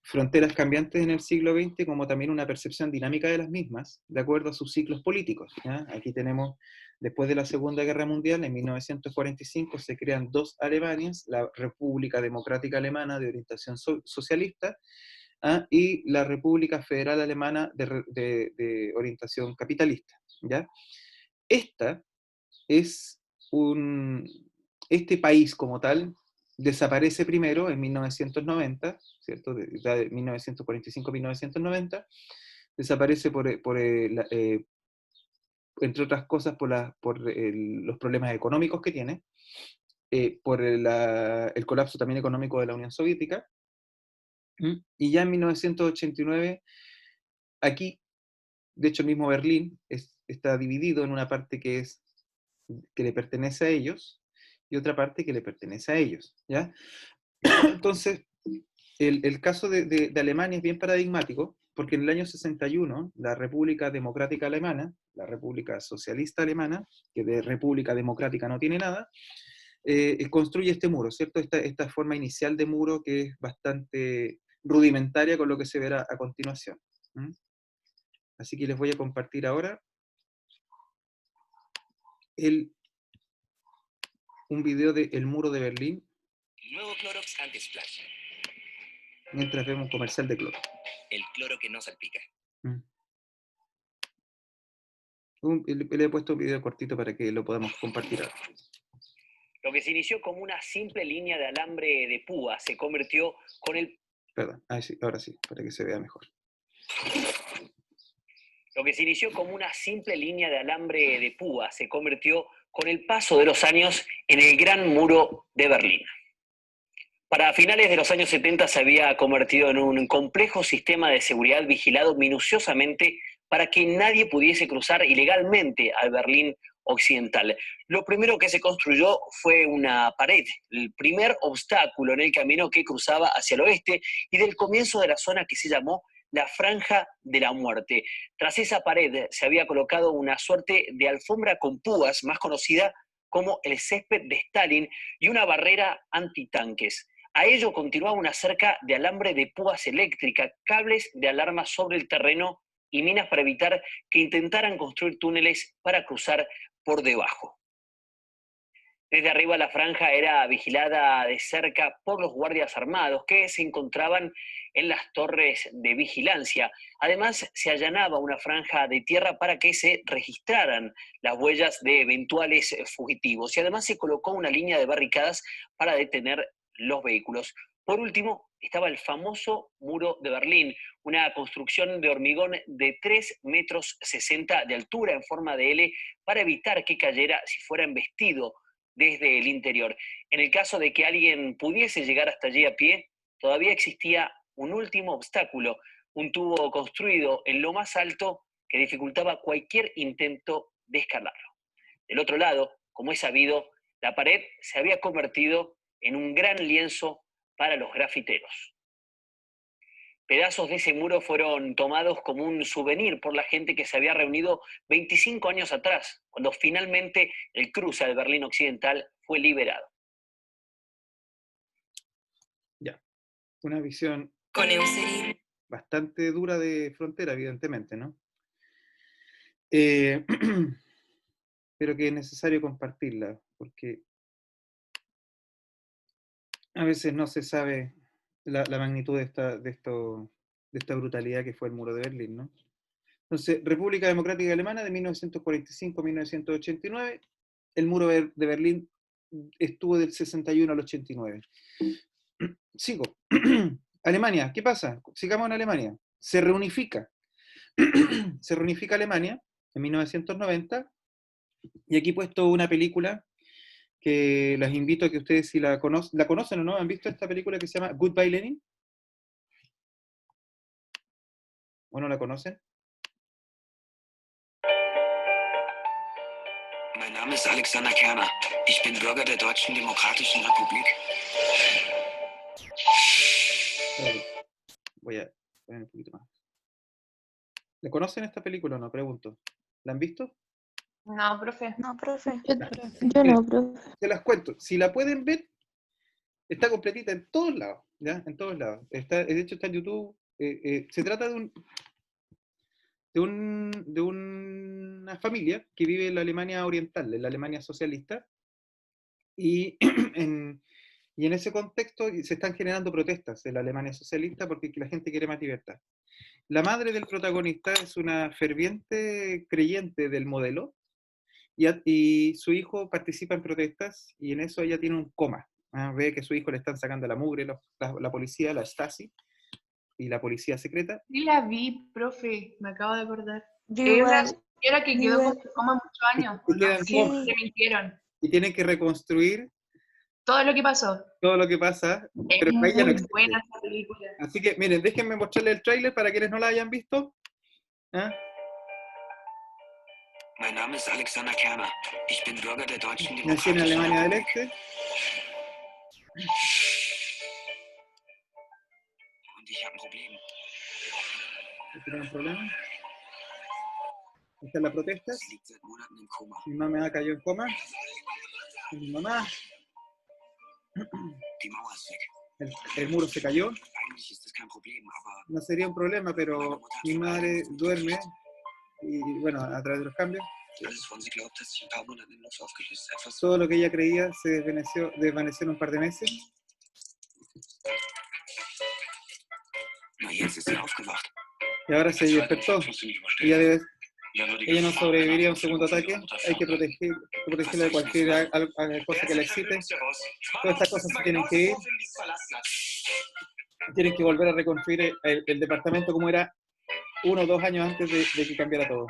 fronteras cambiantes en el siglo XX, como también una percepción dinámica de las mismas, de acuerdo a sus ciclos políticos, ¿ya? Aquí tenemos, después de la Segunda Guerra Mundial, en 1945, se crean 2 Alemanias, la República Democrática Alemana de orientación socialista, y la República Federal Alemana de orientación capitalista, ¿ya? Esta es este país como tal desaparece primero en 1990, ¿cierto? De 1945 a 1990, desaparece entre otras cosas por los problemas económicos que tiene, por el colapso también económico de la Unión Soviética, y ya en 1989, aquí, de hecho el mismo Berlín está dividido en una parte que le pertenece a ellos, y otra parte que le pertenece a ellos, ¿ya? Entonces, el caso de Alemania es bien paradigmático, porque en el año 61, la República Democrática Alemana, la República Socialista Alemana, que de República Democrática no tiene nada, construye este muro, ¿cierto? Esta forma inicial de muro que es bastante rudimentaria con lo que se verá a continuación. Así que les voy a compartir ahora un video de El Muro de Berlín. Nuevo Clorox Anti-Splash. Mientras vemos un comercial de cloro. El cloro que no salpica. Le he puesto un video cortito para que lo podamos compartir ahora. Lo que se inició como una simple línea de alambre de púa se convirtió con el... Perdón, sí, ahora sí, para que se vea mejor. Lo que se inició como una simple línea de alambre de púa se convirtió con el paso de los años en el Gran Muro de Berlín. Para finales de los años 70 se había convertido en un complejo sistema de seguridad vigilado minuciosamente para que nadie pudiese cruzar ilegalmente al Berlín occidental. Lo primero que se construyó fue una pared, el primer obstáculo en el camino que cruzaba hacia el oeste y del comienzo de la zona que se llamó la Franja de la Muerte. Tras esa pared se había colocado una suerte de alfombra con púas, más conocida como el césped de Stalin, y una barrera antitanques. A ello continuaba una cerca de alambre de púas eléctricas, cables de alarma sobre el terreno y minas para evitar que intentaran construir túneles para cruzar por debajo. Desde arriba la franja era vigilada de cerca por los guardias armados que se encontraban en las torres de vigilancia. Además, se allanaba una franja de tierra para que se registraran las huellas de eventuales fugitivos. Y además se colocó una línea de barricadas para detener los vehículos. Por último, estaba el famoso Muro de Berlín, una construcción de hormigón de 3,60 metros de altura en forma de L para evitar que cayera si fuera embestido desde el interior. En el caso de que alguien pudiese llegar hasta allí a pie, todavía existía un último obstáculo, un tubo construido en lo más alto que dificultaba cualquier intento de escalarlo. Del otro lado, como es sabido, la pared se había convertido en un gran lienzo para los grafiteros. Pedazos de ese muro fueron tomados como un souvenir por la gente que se había reunido 25 años atrás, cuando finalmente el cruce al Berlín Occidental fue liberado. Ya, una visión bastante dura de frontera, evidentemente, ¿no? Pero que es necesario compartirla, porque a veces no se sabe la magnitud de esta brutalidad que fue el muro de Berlín, ¿no? Entonces, República Democrática Alemana de 1945 a 1989, el muro de Berlín estuvo del 61 al 89. Sigo. Alemania, ¿qué pasa? Sigamos en Alemania. Se reunifica. Se reunifica Alemania en 1990, y aquí he puesto una película que las invito a que ustedes, si la conocen o no, ¿han visto esta película que se llama Goodbye Lenin? ¿O no la conocen? Mein Name ist Alexander Kerner. Ich bin Bürger der Deutschen Demokratischen Republik. Voy a poner un poquito más. ¿La conocen esta película o no? Pregunto. ¿La han visto? No, profe. No, profe. Yo no, profe. Se las cuento. Si la pueden ver, está completita en todos lados, ¿ya? En todos lados. De hecho, está en YouTube. Se trata de una familia que vive en la Alemania oriental, en la Alemania socialista, y en ese contexto se están generando protestas en la Alemania socialista porque la gente quiere más libertad. La madre del protagonista es una ferviente creyente del modelo, y su hijo participa en protestas, y en eso ella tiene un coma. Ve que a su hijo le están sacando la mugre la policía, la Stasi, y la policía secreta. Sí la vi, profe, me acabo de acordar. Yo Es una igual, señora que yo quedó igual. con coma muchos años, Y ¿o no? quedan Sí, coma. le mintieron. Y tienen que reconstruir Todo lo que pasó. todo lo que pasa, Es pero para ella no muy existe. buena esa película. Así que, miren, déjenme mostrarles el tráiler para quienes no la hayan visto. ¿Ah? Mein Name ist Alexander Kerner. Ich bin Bürger der Deutschen Nací en Demokratischen Alemania del Republik. Este Und ich habe ein Problem. ¿Tiene un problema? Esta es la protesta. Sie liegt seit Monaten im Koma. Mi mamá cayó en coma. Y mi mamá, Die Mauer ist weg. el muro se cayó. Eigentlich ist das kein Problem, aber No sería un problema, pero mi madre duerme y, bueno, a través de los cambios, alles, woran sie glaubt, hat sich in ein paar Monaten in Luft aufgelöst. Etwas todo lo que ella creía se desvaneció en un par de meses. Na, jetzt ist sie aufgewacht. Y ahora se despertó. Ella no sobreviviría a un segundo ataque. Hay que protegerla de cualquier cosa que la excite. Todas estas cosas se tienen que ir. Tienen que volver a reconstruir el departamento como era 1 o 2 años antes de que cambiara todo.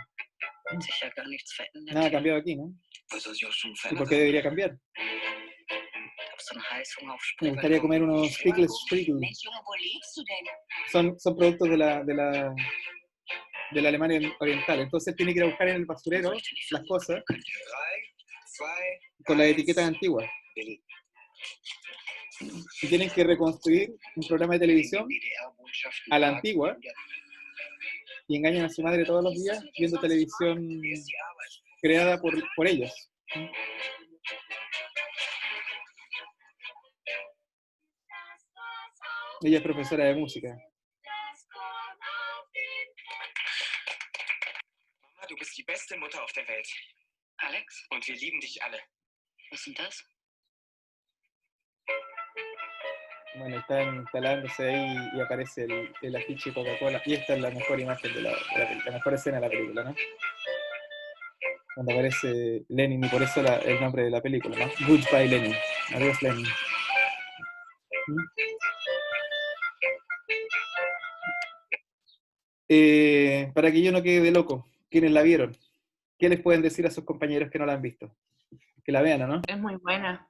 Hat sich ja gar nichts verändert. Nada ha cambiado aquí, ¿no? Was soll sich auch schon ¿Y verändert por qué haben? debería cambiar? Ich hab so einen Heißhunger auf Me gustaría comer unos pickles Sprigel. Mensch, Junge, wo lebst du denn? Son productos de la Alemania Oriental. Entonces tiene que ir a buscar en el basurero las cosas con las etiquetas antiguas. Y tienen que reconstruir un programa de televisión a la antigua y engañan a su madre todos los días viendo televisión creada por ellos. Ella es profesora de música. Mama, du bist die beste Mutter auf der Welt. Alex, Und wir lieben dich alle. was ist denn das? Bueno, está instalándose ahí y aparece el afiche Coca-Cola. Y esta es la mejor imagen de la mejor escena de la película, ¿no? Cuando aparece Lenin, y por eso el nombre de la película, ¿no? Goodbye Lenin. Adiós Lenin. Para que yo no quede de loco, ¿quiénes la vieron? ¿Qué les pueden decir a sus compañeros que no la han visto? Que la vean, ¿o no? Es muy buena.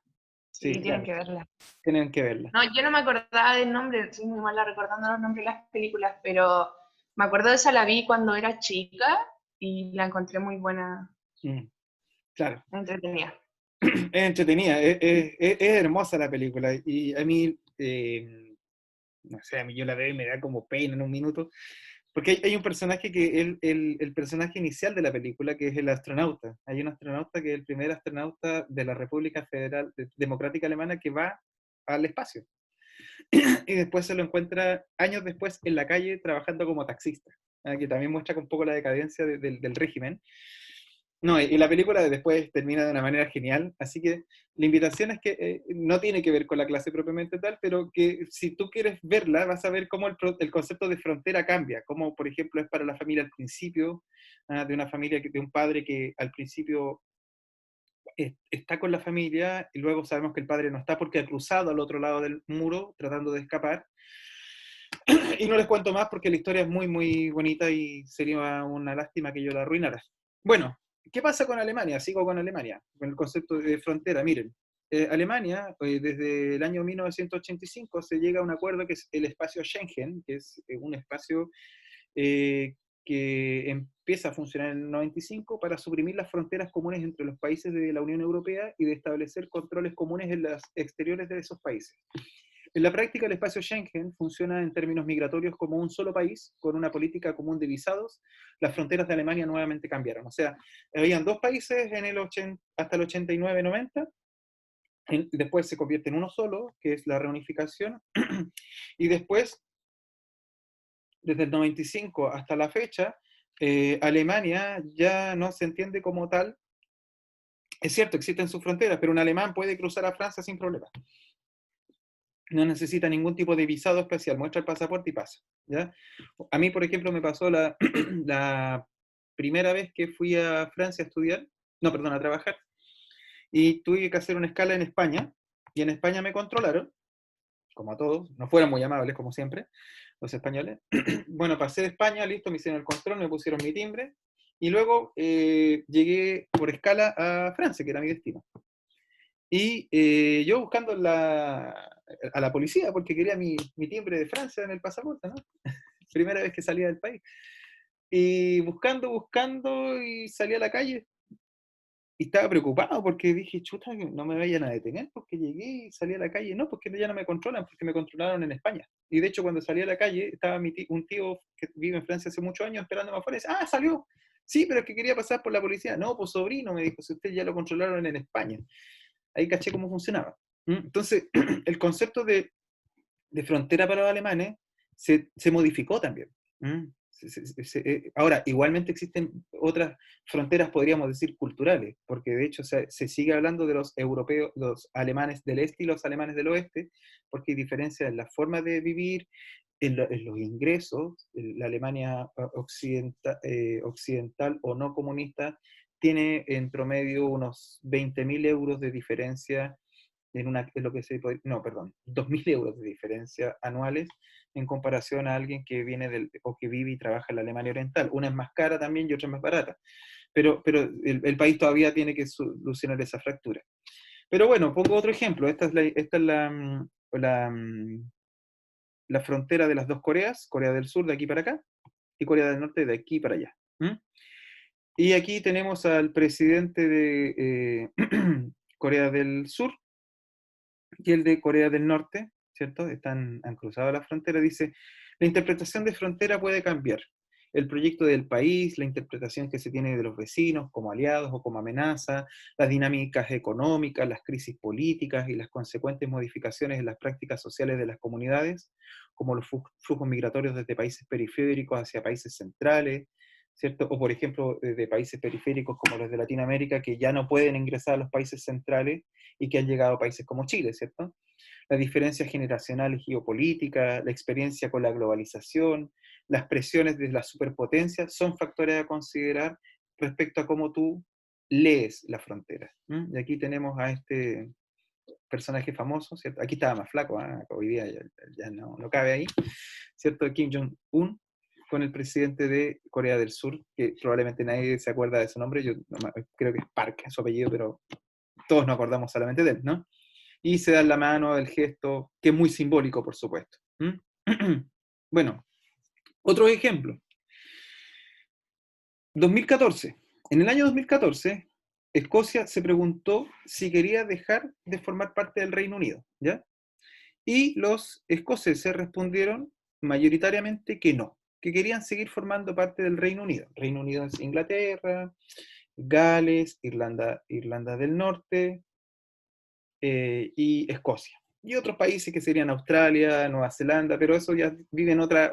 Sí, Sí, tienen claro. que verla. Tienen que verla. No, yo no me acordaba del nombre, soy muy mala recordando los nombres de las películas, pero me acuerdo de esa, la vi cuando era chica y la encontré muy buena, Claro. entretenida. Es entretenida, es hermosa la película. Y a mí, no sé, a mí yo la veo y me da como pena en un minuto. Porque hay un personaje que es el personaje inicial de la película, que es el astronauta. Hay un astronauta que es el primer astronauta de la República Federal Democrática Alemana que va al espacio. Y después se lo encuentra años después en la calle trabajando como taxista, que también muestra un poco la decadencia del régimen. No, y la película después termina de una manera genial, así que la invitación es que no tiene que ver con la clase propiamente tal, pero que si tú quieres verla, vas a ver cómo el concepto de frontera cambia, como por ejemplo es para la familia al principio, de una familia, de un padre que al principio está con la familia, y luego sabemos que el padre no está porque ha cruzado al otro lado del muro tratando de escapar. Y no les cuento más porque la historia es muy, muy bonita y sería una lástima que yo la arruinara. Bueno, ¿qué pasa con Alemania? Sigo con Alemania, con el concepto de frontera. Miren, Alemania, desde el año 1985 se llega a un acuerdo que es el espacio Schengen, que es un espacio que empieza a funcionar en el 95 para suprimir las fronteras comunes entre los países de la Unión Europea y de establecer controles comunes en las exteriores de esos países. En la práctica, el espacio Schengen funciona en términos migratorios como un solo país, con una política común de visados. Las fronteras de Alemania nuevamente cambiaron. O sea, habían 2 países hasta el 89-90, después se convierte en uno solo, que es la reunificación, y después, desde el 95 hasta la fecha, Alemania ya no se entiende como tal. Es cierto, existen sus fronteras, pero un alemán puede cruzar a Francia sin problema. No necesita ningún tipo de visado especial, muestra el pasaporte y pasa, ¿ya? A mí, por ejemplo, me pasó la primera vez que fui a Francia a estudiar, a trabajar, y tuve que hacer una escala en España, y en España me controlaron, como a todos, no fueron muy amables como siempre, los españoles. Bueno, pasé de España, listo, me hicieron el control, me pusieron mi timbre, y luego llegué por escala a Francia, que era mi destino. Y yo buscando a la policía, porque quería mi timbre de Francia en el pasaporte, ¿no? Primera vez que salía del país. Y buscando, y salí a la calle. Y estaba preocupado porque dije, chuta, que no me vayan a detener porque llegué y salí a la calle. No, porque ya no me controlan, porque me controlaron en España. Y de hecho, cuando salí a la calle, estaba un tío que vive en Francia hace muchos años esperándome afuera. Y dice, ah, salió. Sí, pero es que quería pasar por la policía. No, pues sobrino, me dijo, si usted ya lo controlaron en España. Ahí caché cómo funcionaba. Entonces, el concepto de frontera para los alemanes se modificó también. Ahora, igualmente existen otras fronteras, podríamos decir, culturales, porque de hecho se sigue hablando de los europeos, los alemanes del este y los alemanes del oeste, porque hay diferencias en la forma de vivir, en los ingresos. La Alemania occidental o no comunista tiene en promedio unos 20.000 euros de diferencia en lo que se puede, no, perdón, 2.000 euros de diferencia anuales en comparación a alguien que viene o que vive y trabaja en la Alemania Oriental. Una es más cara también y otra es más barata. Pero el país todavía tiene que solucionar esa fractura. Pero bueno, pongo otro ejemplo. Esta es la frontera de las dos Coreas, Corea del Sur de aquí para acá y Corea del Norte de aquí para allá. Y aquí tenemos al presidente de Corea del Sur y el de Corea del Norte, ¿cierto? Han cruzado la frontera. Dice, la interpretación de frontera puede cambiar. El proyecto del país, la interpretación que se tiene de los vecinos como aliados o como amenaza, las dinámicas económicas, las crisis políticas y las consecuentes modificaciones en las prácticas sociales de las comunidades, como los flujos migratorios desde países periféricos hacia países centrales, ¿cierto? O por ejemplo, de países periféricos como los de Latinoamérica, que ya no pueden ingresar a los países centrales y que han llegado a países como Chile, ¿cierto? Las diferencias generacionales y geopolíticas, la experiencia con la globalización, las presiones de las superpotencias son factores a considerar respecto a cómo tú lees la frontera. Y aquí tenemos a este personaje famoso, ¿cierto? Aquí estaba más flaco, hoy día ya no cabe ahí, ¿cierto? Kim Jong-un, con el presidente de Corea del Sur, que probablemente nadie se acuerda de su nombre, yo creo que es Park, su apellido, pero todos nos acordamos solamente de él, ¿no? Y se dan la mano, el gesto, que es muy simbólico, por supuesto. Bueno, otro ejemplo. 2014. En el año 2014, Escocia se preguntó si quería dejar de formar parte del Reino Unido, ¿ya? Y los escoceses respondieron mayoritariamente que no, que querían seguir formando parte del Reino Unido. Reino Unido es Inglaterra, Gales, Irlanda del Norte, y Escocia. Y otros países que serían Australia, Nueva Zelanda, pero eso ya viven otra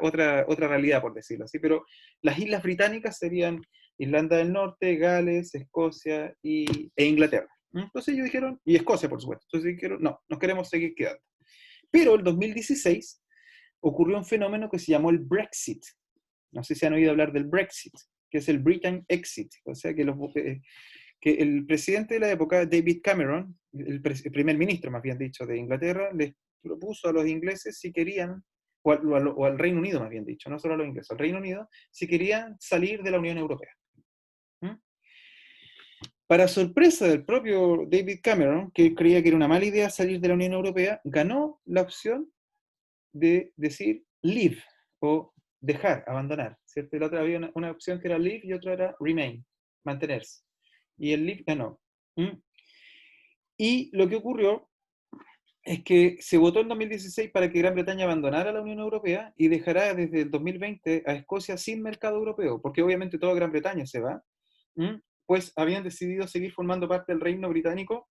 realidad, por decirlo así. Pero las Islas Británicas serían Irlanda del Norte, Gales, Escocia e Inglaterra. Entonces ellos dijeron, y Escocia, por supuesto, entonces dijeron, no, nos queremos seguir quedando. Pero el 2016 ocurrió un fenómeno que se llamó el Brexit. No sé si han oído hablar del Brexit, que es el Britain Exit, o sea que el presidente de la época, David Cameron, el primer ministro, más bien dicho, de Inglaterra, les propuso a los ingleses si querían, o al Reino Unido, más bien dicho, no solo a los ingleses, al Reino Unido, si querían salir de la Unión Europea. Para sorpresa del propio David Cameron, que creía que era una mala idea salir de la Unión Europea, ganó la opción de decir leave, o dejar, abandonar, ¿cierto? Y la otra había una opción que era leave y otra era remain, mantenerse. Y el Leave ganó. Y lo que ocurrió es que se votó en 2016 para que Gran Bretaña abandonara la Unión Europea y dejará desde el 2020 a Escocia sin mercado europeo, porque obviamente toda Gran Bretaña se va, pues habían decidido seguir formando parte del Reino Británico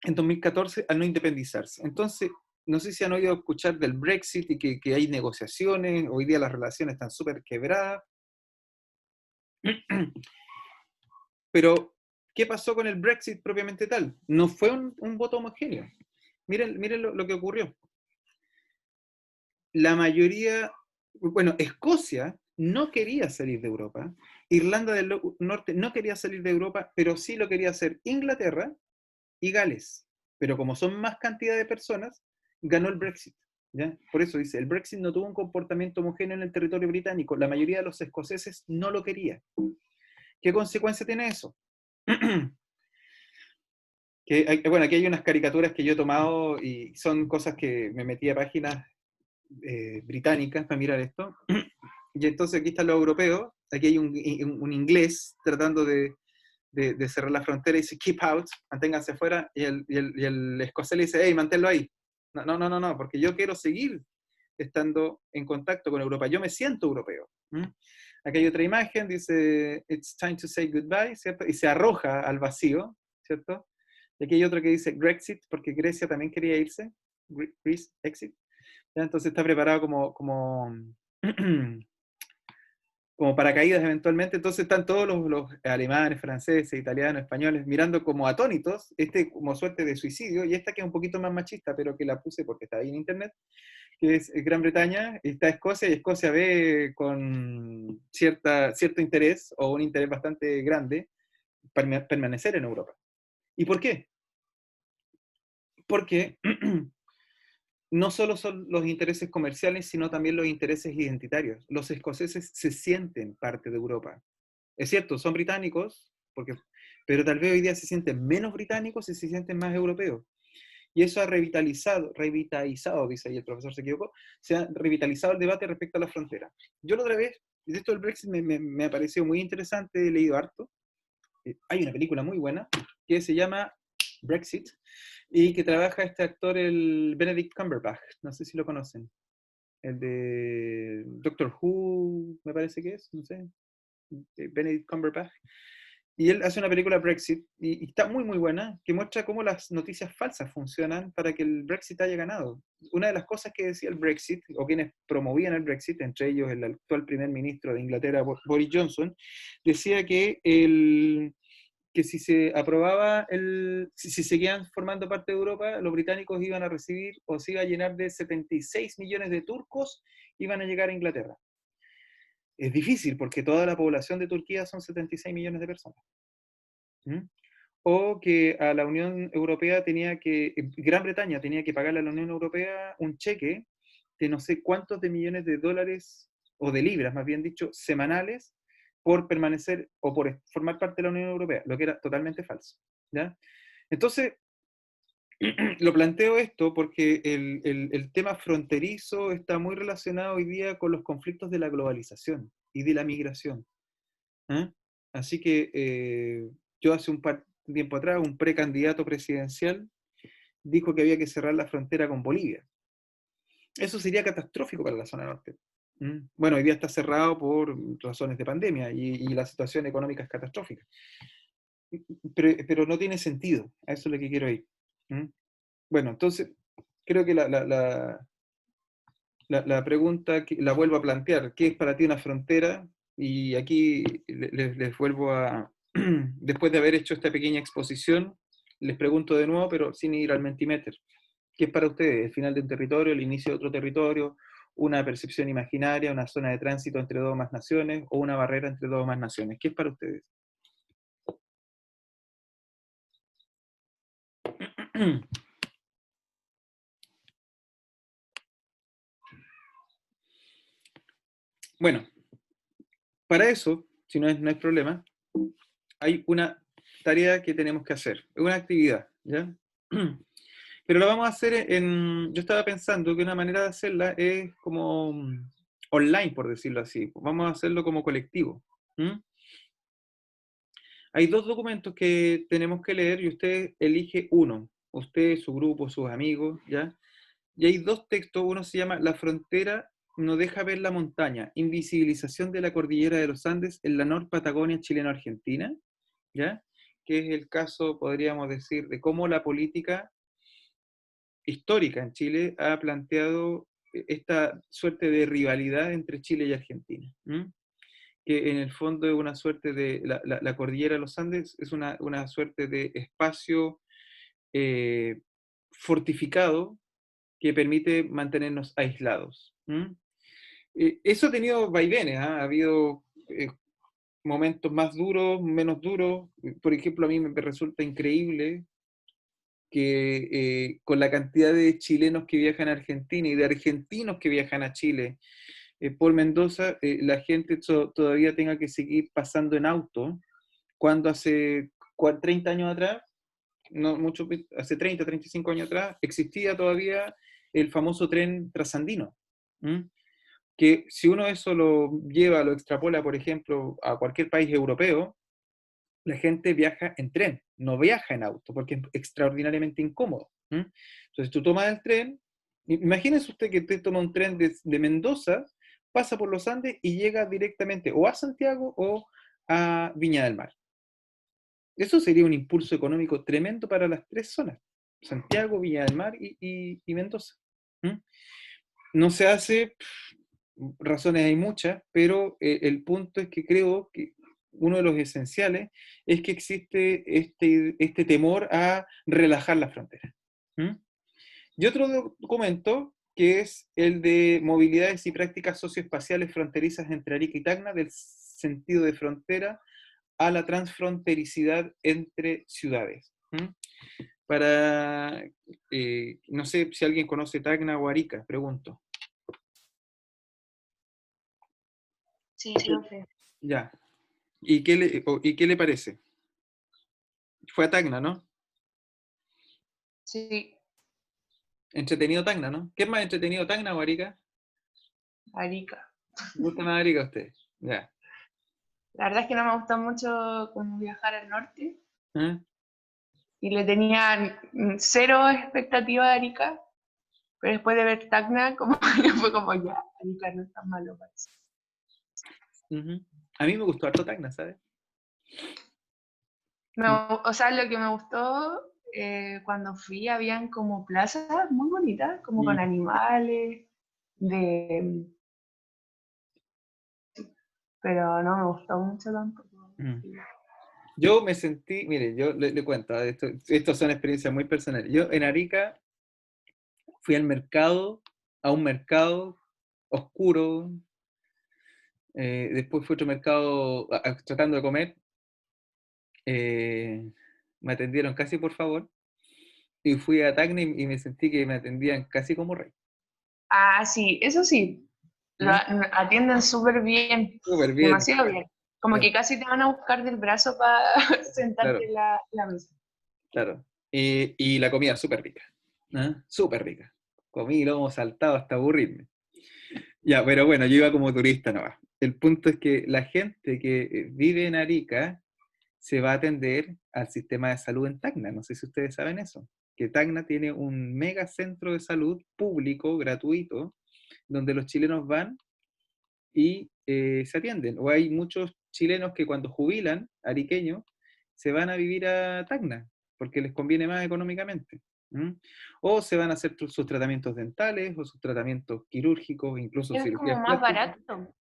en 2014 al no independizarse. Entonces, no sé si han oído escuchar del Brexit y que hay negociaciones, hoy día las relaciones están súper quebradas. Pero, ¿qué pasó con el Brexit propiamente tal? No fue un voto homogéneo. Miren lo que ocurrió. La mayoría, bueno, Escocia no quería salir de Europa, Irlanda del Norte no quería salir de Europa, pero sí lo quería hacer Inglaterra y Gales. pero como son más cantidad de personas, ganó el Brexit. ¿Ya? Por eso dice, el Brexit no tuvo un comportamiento homogéneo en el territorio británico, la mayoría de los escoceses no lo quería. ¿Qué consecuencia tiene eso? Bueno, aquí hay unas caricaturas que yo he tomado y son cosas que me metí a páginas británicas para mirar esto. Y entonces aquí están los europeos, aquí hay un inglés tratando de cerrar la frontera y dice, keep out, manténganse afuera, y el escocés le dice, hey, manténlo ahí. No, porque yo quiero seguir estando en contacto con Europa, yo me siento europeo. Aquí hay otra imagen, dice, it's time to say goodbye, ¿cierto? Y se arroja al vacío, ¿cierto? Y aquí hay otro que dice Grexit, porque Grecia también quería irse, Greece, exit. ¿Ya? Entonces está preparado como paracaídas eventualmente, entonces están todos los alemanes, franceses, italianos, españoles, mirando como atónitos, como suerte de suicidio, y esta que es un poquito más machista, pero que la puse porque está ahí en internet, que es Gran Bretaña, está Escocia, y Escocia ve con cierto interés, o un interés bastante grande, permanecer en Europa. ¿Y por qué? Porque no solo son los intereses comerciales, sino también los intereses identitarios. Los escoceses se sienten parte de Europa. Es cierto, son británicos, pero tal vez hoy día se sienten menos británicos y se sienten más europeos. Y eso ha revitalizado, dice ahí el profesor se equivocó, se ha revitalizado el debate respecto a la frontera. Yo la otra vez, de esto del Brexit me ha parecido muy interesante, he leído harto. Hay una película muy buena que se llama Brexit, y que trabaja este actor, el Benedict Cumberbatch, no sé si lo conocen, el de Doctor Who, me parece que es, no sé, Benedict Cumberbatch, y él hace una película Brexit, y está muy muy buena, que muestra cómo las noticias falsas funcionan para que el Brexit haya ganado. Una de las cosas que decía el Brexit, o quienes promovían el Brexit, entre ellos el actual primer ministro de Inglaterra, Boris Johnson, decía que si se aprobaba, si seguían formando parte de Europa, los británicos iban a recibir, o se iba a llenar de 76 millones de turcos, iban a llegar a Inglaterra. Es difícil, porque toda la población de Turquía son 76 millones de personas. O que a la Unión Europea Gran Bretaña tenía que pagarle a la Unión Europea un cheque de no sé cuántos de millones de dólares, o de libras, más bien dicho, semanales, por permanecer o por formar parte de la Unión Europea, lo que era totalmente falso. ¿Ya? Entonces, lo planteo esto porque el tema fronterizo está muy relacionado hoy día con los conflictos de la globalización y de la migración. Así que yo hace un tiempo atrás, un precandidato presidencial dijo que había que cerrar la frontera con Bolivia. Eso sería catastrófico para la zona norte. Bueno, hoy día está cerrado por razones de pandemia y la situación económica es catastrófica. Pero no tiene sentido, a eso es lo que quiero ir. Bueno, entonces, creo que la pregunta la vuelvo a plantear. ¿Qué es para ti una frontera? Y aquí les vuelvo a, después de haber hecho esta pequeña exposición, les pregunto de nuevo, pero sin ir al Mentimeter. ¿Qué es para ustedes? ¿El final de un territorio, el inicio de otro territorio, una percepción imaginaria, una zona de tránsito entre dos o más naciones, o una barrera entre dos o más naciones? ¿Qué es para ustedes? Bueno, para eso, si no hay problema, hay una tarea que tenemos que hacer, una actividad, ¿ya? Pero la vamos a hacer yo estaba pensando que una manera de hacerla es como online, por decirlo así. Vamos a hacerlo como colectivo. Hay dos documentos que tenemos que leer y usted elige uno. Usted, su grupo, sus amigos, ¿ya? Y hay dos textos. Uno se llama La frontera no deja ver la montaña, invisibilización de la cordillera de los Andes en la Nor Patagonia chileno-argentina, ¿ya? Que es el caso, podríamos decir, de cómo la política histórica en Chile ha planteado esta suerte de rivalidad entre Chile y Argentina, que en el fondo es una suerte de, la cordillera de los Andes es una suerte de espacio fortificado que permite mantenernos aislados. Eso ha tenido vaivenes, ha habido momentos más duros, menos duros. Por ejemplo, a mí me resulta increíble que con la cantidad de chilenos que viajan a Argentina y de argentinos que viajan a Chile por Mendoza, la gente todavía tenga que seguir pasando en auto, cuando hace 30 años atrás, no mucho, hace 30, 35 años atrás, existía todavía el famoso tren trasandino, ¿m? Que si uno eso lo lleva, lo extrapola, por ejemplo, a cualquier país europeo, la gente viaja en tren, no viaja en auto, porque es extraordinariamente incómodo. Entonces tú tomas el tren, imagínese usted que usted toma un tren de Mendoza, pasa por los Andes y llega directamente o a Santiago o a Viña del Mar. Eso sería un impulso económico tremendo para las tres zonas, Santiago, Viña del Mar y Mendoza. No se hace, razones hay muchas, pero el punto es que creo que uno de los esenciales es que existe este temor a relajar la frontera. Y otro documento, que es el de movilidades y prácticas socioespaciales fronterizas entre Arica y Tacna, del sentido de frontera a la transfrontericidad entre ciudades. Para, no sé si alguien conoce Tacna o Arica, pregunto. Sí, profe. Ya. ¿Y qué le parece? Fue a Tacna, ¿no? Sí, Entretenido Tacna, ¿no? ¿Qué es más entretenido, Tacna o Arica? Arica. ¿Le gusta más Arica a usted? Ya. La verdad es que no me gusta mucho como viajar al norte ¿Eh? y le tenía cero expectativa a Arica, pero después de ver Tacna como que fue como ya, Arica no es tan malo parece. A mí me gustó harto Tacna, ¿sabes? O sea, lo que me gustó cuando fui, habían como plazas muy bonitas, como con animales, pero no me gustó mucho tampoco. Yo me sentí, mire, yo le cuento, estas son experiencias muy personales. Yo en Arica fui al mercado, a un mercado oscuro, después fui a otro mercado tratando de comer, me atendieron casi por favor, y fui a Tacna y me sentí que me atendían casi como rey. Ah, sí, eso sí, lo atienden súper bien, Súper bien. demasiado bien. Como que casi te van a buscar del brazo para sentarte en la mesa. Claro. Y la comida súper rica. Súper rica. Comí lomo saltado hasta aburrirme. Ya, pero bueno, yo iba como turista nomás. El punto es que la gente que vive en Arica se va a atender al sistema de salud en Tacna. No sé si ustedes saben eso. Que Tacna tiene un mega centro de salud público, gratuito, donde los chilenos van y se atienden. O hay muchos chilenos que cuando jubilan, ariqueños, se van a vivir a Tacna, porque les conviene más económicamente. O se van a hacer sus tratamientos dentales, o sus tratamientos quirúrgicos, incluso Es como cirugías más plásticas. barato.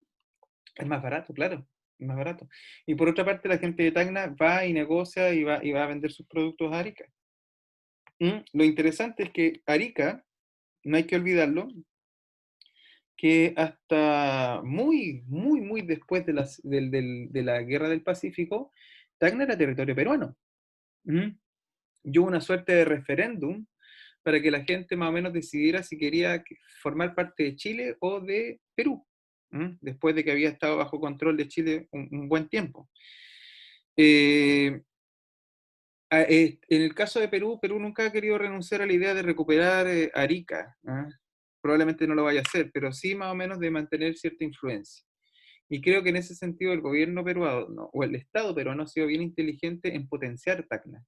Es más barato, claro, es más barato. Y por otra parte, la gente de Tacna va y negocia y va a vender sus productos a Arica. Lo interesante es que Arica, no hay que olvidarlo, que hasta muy, muy, muy después de la Guerra del Pacífico, Tacna era territorio peruano. Y hubo una suerte de referéndum para que la gente más o menos decidiera si quería formar parte de Chile o de Perú, después de que había estado bajo control de Chile un buen tiempo. En el caso de Perú, Perú nunca ha querido renunciar a la idea de recuperar Arica. Probablemente no lo vaya a hacer, pero sí más o menos de mantener cierta influencia. Y creo que en ese sentido el gobierno peruano, o el Estado peruano, ha sido bien inteligente en potenciar Tacna.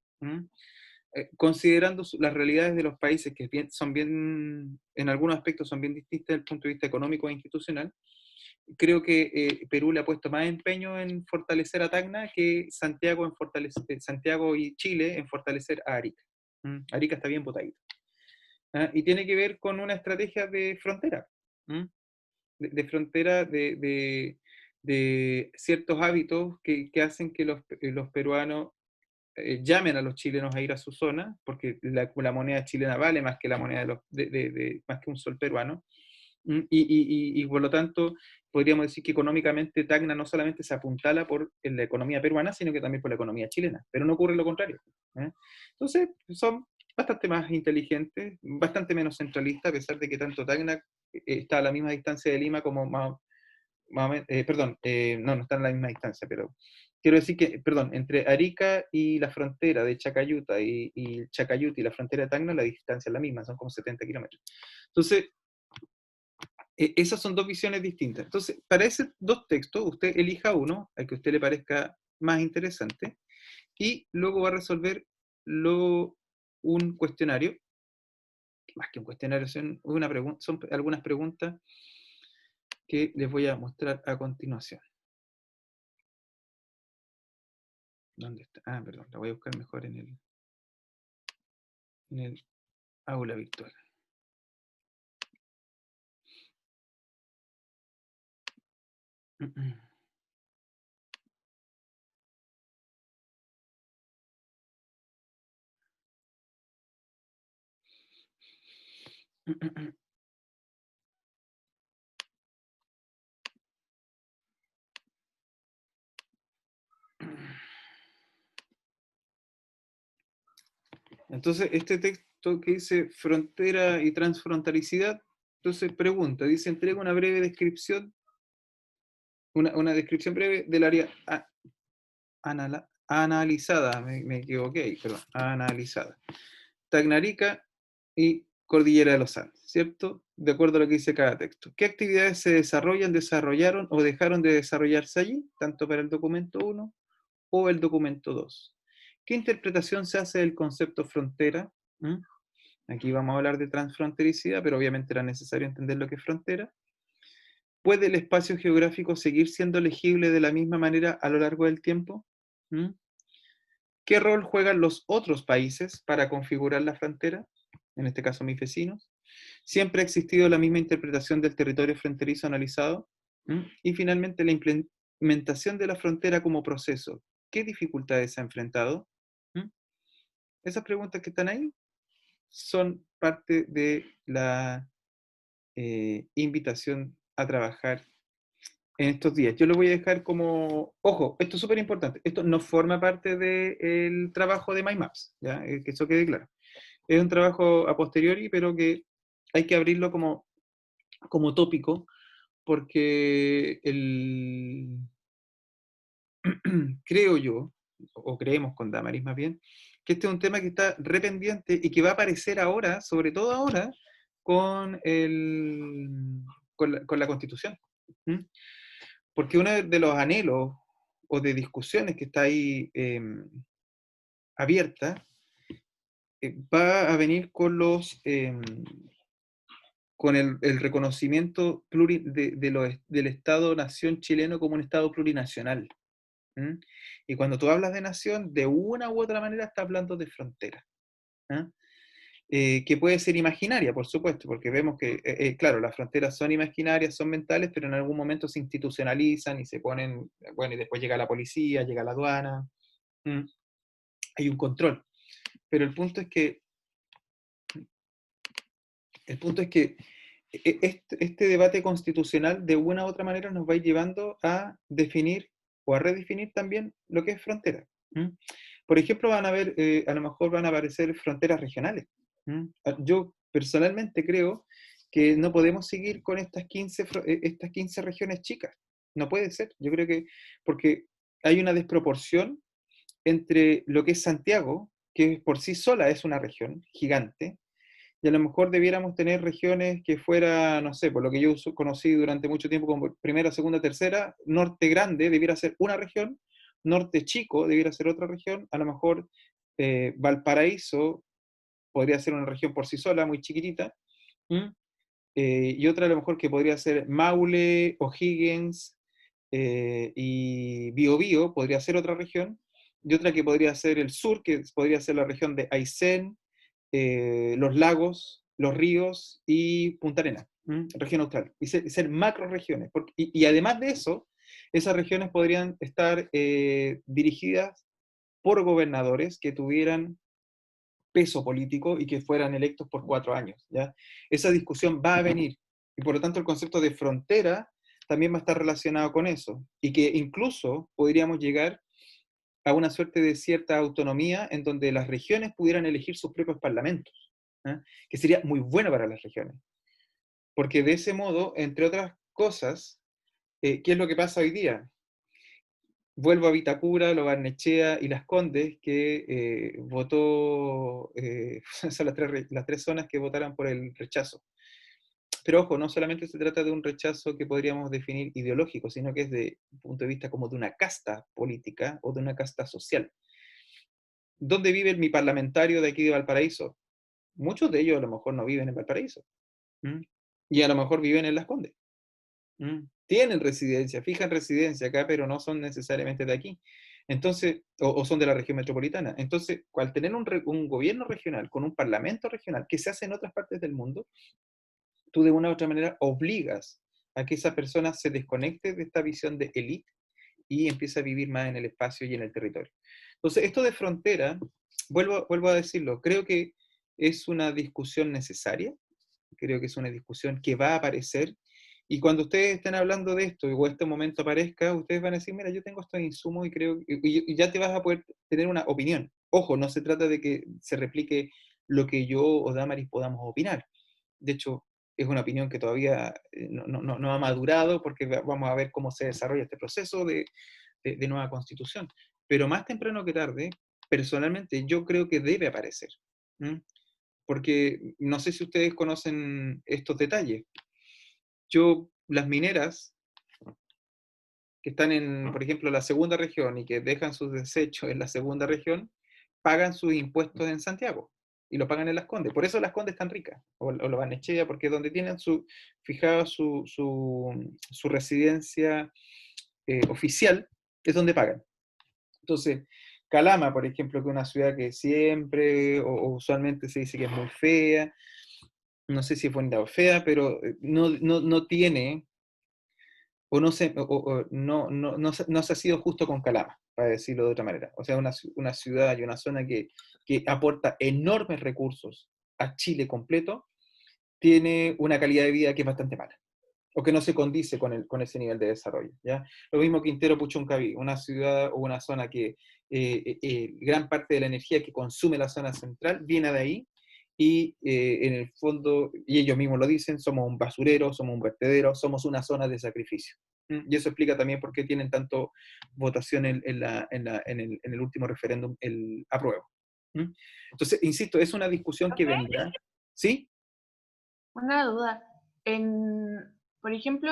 Considerando las realidades de los países que son bien, en algunos aspectos son bien distintas desde el punto de vista económico e institucional, creo que Perú le ha puesto más empeño en fortalecer a Tacna que Santiago, Santiago y Chile en fortalecer a Arica. Arica está bien botadito. Y tiene que ver con una estrategia de frontera, de frontera de ciertos hábitos que hacen que los peruanos llamen a los chilenos a ir a su zona, porque la moneda chilena vale más que la moneda más que un sol peruano, y por lo tanto podríamos decir que económicamente Tacna no solamente se apuntala por la economía peruana, sino que también por la economía chilena, pero no ocurre lo contrario. Entonces, son bastante más inteligente, bastante menos centralista, a pesar de que tanto Tacna está a la misma distancia de Lima como no están a la misma distancia, pero quiero decir que, perdón, entre Arica y la frontera de Chacayuta y Chacayuta y la frontera de Tacna, la distancia es la misma, son como 70 kilómetros. Entonces, esas son dos visiones distintas. Entonces, para esos dos textos, usted elija uno, al que a usted le parezca más interesante, y luego va a resolver un cuestionario, más que un cuestionario, son algunas preguntas que les voy a mostrar a continuación. ¿Dónde está? Ah, perdón, la voy a buscar mejor en el aula virtual. Entonces, este texto que dice frontera y transfrontalicidad, entonces pregunta, dice, entrega una breve descripción, una descripción breve del área analizada, me equivoqué, perdón, analizada. Tacnarica y Cordillera de los Andes, ¿cierto? De acuerdo a lo que dice cada texto. ¿Qué actividades se desarrollaron o dejaron de desarrollarse allí, tanto para el documento 1 o el documento 2? ¿Qué interpretación se hace del concepto frontera? Aquí vamos a hablar de transfrontericidad, pero obviamente era necesario entender lo que es frontera. ¿Puede el espacio geográfico seguir siendo legible de la misma manera a lo largo del tiempo? ¿Qué rol juegan los otros países para configurar la frontera? En este caso, mis vecinos. ¿Siempre ha existido la misma interpretación del territorio fronterizo analizado? Y finalmente, la implementación de la frontera como proceso. ¿Qué dificultades ha enfrentado? Esas preguntas que están ahí son parte de la invitación a trabajar en estos días. Yo lo voy a dejar como, ojo, esto es súper importante, esto no forma parte del trabajo de MyMaps, ¿ya? Que eso quede claro. Es un trabajo a posteriori, pero que hay que abrirlo como tópico, porque creo yo, o creemos con Damaris más bien, que este es un tema que está rependiente y que va a aparecer ahora, sobre todo ahora, con la Constitución. Porque uno de los anhelos o de discusiones que está ahí abierta va a venir con con el reconocimiento del Estado-Nación chileno como un Estado plurinacional. Y cuando tú hablas de nación, de una u otra manera estás hablando de frontera. Que puede ser imaginaria, por supuesto, porque vemos que, claro, las fronteras son imaginarias, son mentales, pero en algún momento se institucionalizan y se ponen, bueno, y después llega la policía, llega la aduana, hay un control. Pero el punto es que este debate constitucional de una u otra manera nos va a ir llevando a definir o a redefinir también lo que es frontera. Por ejemplo, a lo mejor van a aparecer fronteras regionales. Yo personalmente creo que no podemos seguir con estas 15 regiones chicas. No puede ser. Yo creo que, porque hay una desproporción entre lo que es Santiago, que por sí sola es una región gigante, y a lo mejor debiéramos tener regiones que fuera, no sé, por lo que yo conocí durante mucho tiempo como primera, segunda, tercera, norte grande debiera ser una región, norte chico debiera ser otra región, a lo mejor Valparaíso podría ser una región por sí sola, muy chiquitita, y otra a lo mejor que podría ser Maule, O'Higgins y Biobío, podría ser otra región, y otra que podría ser el sur, que podría ser la región de Aysén, los lagos, los ríos y Punta Arenas, región austral, y ser macro regiones. Y además de eso, esas regiones podrían estar dirigidas por gobernadores que tuvieran peso político y que fueran electos por 4 años. ¿Ya? Esa discusión va a venir, y por lo tanto el concepto de frontera también va a estar relacionado con eso, y que incluso podríamos llegar a una suerte de cierta autonomía en donde las regiones pudieran elegir sus propios parlamentos, ¿ah? Que sería muy bueno para las regiones. Porque de ese modo, entre otras cosas, ¿qué es lo que pasa hoy día? Vuelvo a Vitacura, Lo Barnechea y Las Condes, que votó, son las tres zonas que votaron por el rechazo. Pero ojo, no solamente se trata de un rechazo que podríamos definir ideológico, sino que es de un punto de vista como de una casta política o de una casta social. ¿Dónde vive mi parlamentario de aquí de Valparaíso? Muchos de ellos a lo mejor no viven en Valparaíso. ¿Mm? Y a lo mejor viven en Las Condes. Tienen residencia, fijan residencia acá, pero no son necesariamente de aquí. Entonces, o son de la región metropolitana. Entonces, al tener un gobierno regional con un parlamento regional que se hace en otras partes del mundo, tú de una u otra manera obligas a que esa persona se desconecte de esta visión de élite y empiece a vivir más en el espacio y en el territorio. Entonces, esto de frontera, vuelvo a decirlo, creo que es una discusión necesaria, creo que es una discusión que va a aparecer, y cuando ustedes estén hablando de esto, o este momento aparezca, ustedes van a decir, mira, yo tengo estos insumos y creo, y ya te vas a poder tener una opinión. Ojo, no se trata de que se replique lo que yo o Damaris podamos opinar. De hecho, es una opinión que todavía no ha madurado, porque vamos a ver cómo se desarrolla este proceso de nueva constitución. Pero más temprano que tarde, personalmente, yo creo que debe aparecer. ¿Mm? Porque no sé si ustedes conocen estos detalles. Las mineras que están en, por ejemplo, la segunda región y que dejan sus desechos en la segunda región, pagan sus impuestos en Santiago y lo pagan en Las Condes. Por eso Las Condes están ricas, o Lo Barnechea, porque es donde tienen fijado su residencia oficial, es donde pagan. Entonces, Calama, por ejemplo, que es una ciudad que siempre o usualmente se dice que es muy fea, no sé si es bonita o fea, pero no tiene, o no se ha sido justo con Calama, para decirlo de otra manera. O sea, una ciudad y una zona que aporta enormes recursos a Chile completo, tiene una calidad de vida que es bastante mala, o que no se condice con ese nivel de desarrollo, ¿ya? Lo mismo Quintero Puchuncaví, una ciudad o una zona que gran parte de la energía que consume la zona central viene de ahí, y en el fondo, y ellos mismos lo dicen, somos un basurero, somos un vertedero, somos una zona de sacrificio. Y eso explica también por qué tienen tanto votación en el último referéndum, el apruebo. Entonces, insisto, es una discusión que vendrá. ¿Sí? Una duda. Por ejemplo,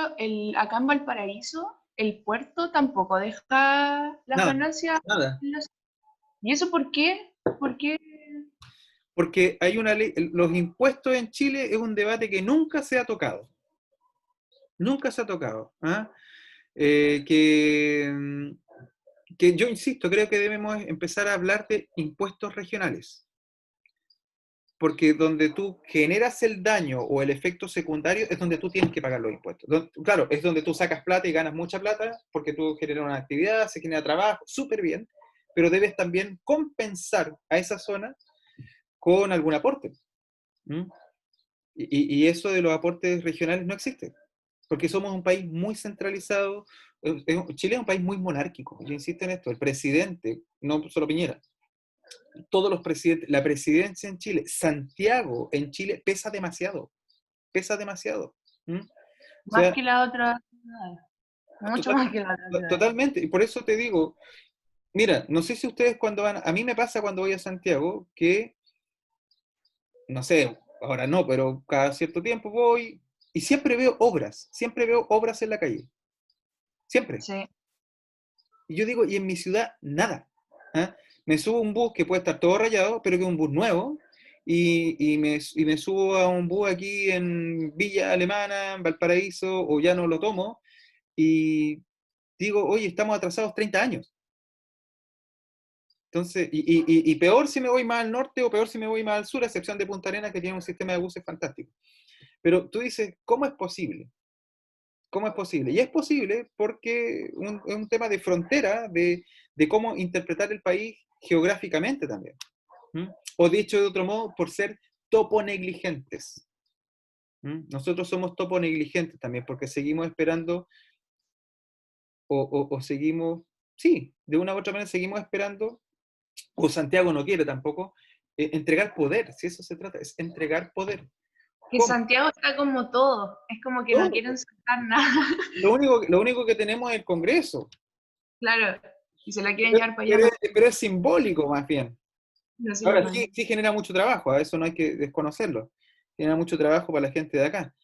acá en Valparaíso, el puerto tampoco deja las Nada, ganancias. nada. ¿Y eso por qué? ¿Por qué? Porque hay una ley, los impuestos en Chile es un debate que nunca se ha tocado. Nunca se ha tocado. ¿Ah? Que yo insisto, creo que debemos empezar a hablar de impuestos regionales. Porque donde tú generas el daño o el efecto secundario es donde tú tienes que pagar los impuestos. Claro, es donde tú sacas plata y ganas mucha plata porque tú generas una actividad, se genera trabajo, súper bien, pero debes también compensar a esa zona con algún aporte. Y eso de los aportes regionales no existe, porque somos un país muy centralizado. Chile es un país muy monárquico, yo insisto en esto, el presidente, no solo Piñera, todos los presidentes, la presidencia en Chile, Santiago en Chile pesa demasiado. ¿Mm? O Más sea, que la otra ciudad. Mucho más que la otra ciudad. totalmente, y por eso te digo, mira, no sé si ustedes cuando van, a mí me pasa cuando voy a Santiago que, no sé, ahora no, pero cada cierto tiempo voy y siempre veo obras en la calle, siempre. Sí. Y yo digo, y en mi ciudad, nada. ¿Ah? Me subo a un bus que puede estar todo rayado, pero que es un bus nuevo, y me subo a un bus aquí en Villa Alemana, en Valparaíso, o ya no lo tomo, y digo, oye, estamos atrasados 30 años. Entonces, y peor si me voy más al norte o peor si me voy más al sur, a excepción de Punta Arenas, que tiene un sistema de buses fantástico. Pero tú dices, ¿cómo es posible? ¿Cómo es posible? Y es posible porque es un tema de frontera, de cómo interpretar el país geográficamente también. O dicho de otro modo, por ser toponegligentes. Nosotros somos toponegligentes también, porque seguimos esperando o seguimos sí, de una u otra manera seguimos esperando, o Santiago no quiere tampoco, entregar poder, si eso se trata, es entregar poder. Que ¿Cómo? Santiago está como todo, es como que no Todo. quieren soltar nada, Lo único que tenemos es el Congreso, claro, y se la quieren llevar para allá. pero es simbólico más bien. No sé, Ahora no. sí genera mucho trabajo, a eso no hay que desconocerlo. Genera mucho trabajo para la gente de acá.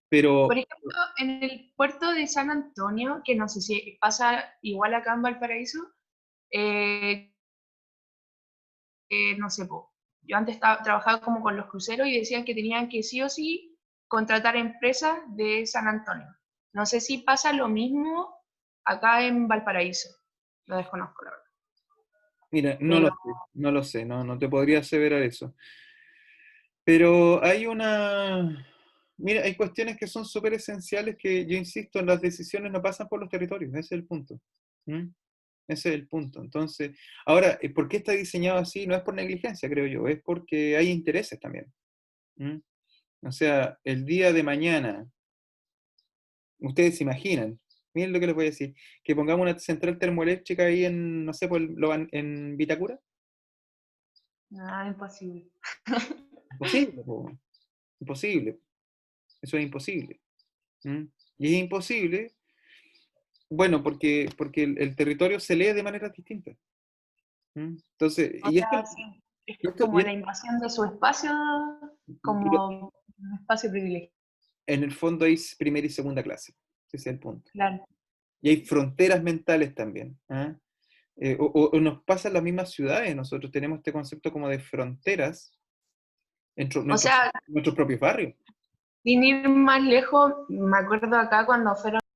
Pero Por ejemplo, en el puerto de San Antonio, que no sé si pasa igual acá en Valparaíso, no sé, yo antes trabajaba como con los cruceros y decían que tenían que sí o sí contratar empresas de San Antonio. No sé si pasa lo mismo acá en Valparaíso, lo desconozco, la verdad. mira, Pero no lo sé, no te podría aseverar eso. Pero hay mira, hay cuestiones que son súper esenciales que yo insisto, las decisiones no pasan por los territorios, ese es el punto. ¿Mm? Ese es el punto. Entonces, ahora, ¿por qué está diseñado así? No es por negligencia, creo yo, es porque hay intereses también. ¿Mm? O sea, el día de mañana, ustedes se imaginan, miren lo que les voy a decir, que pongamos una central termoeléctrica ahí en, no sé, en Vitacura. nada, imposible. Imposible, po. Imposible. Eso es imposible. ¿Mm? Y es imposible, bueno, porque el territorio se lee de manera distinta. ¿Mm? Entonces, O sea, sí, es como la invasión de su espacio y como un espacio privilegiado. en el fondo hay primera y segunda clase. Ese es el punto. Claro. Y hay fronteras mentales también. ¿Ah? O nos pasa en las mismas ciudades. Nosotros tenemos este concepto como de fronteras entre O sea, nuestros propios barrios. sin ir más lejos, me acuerdo acá cuando fueron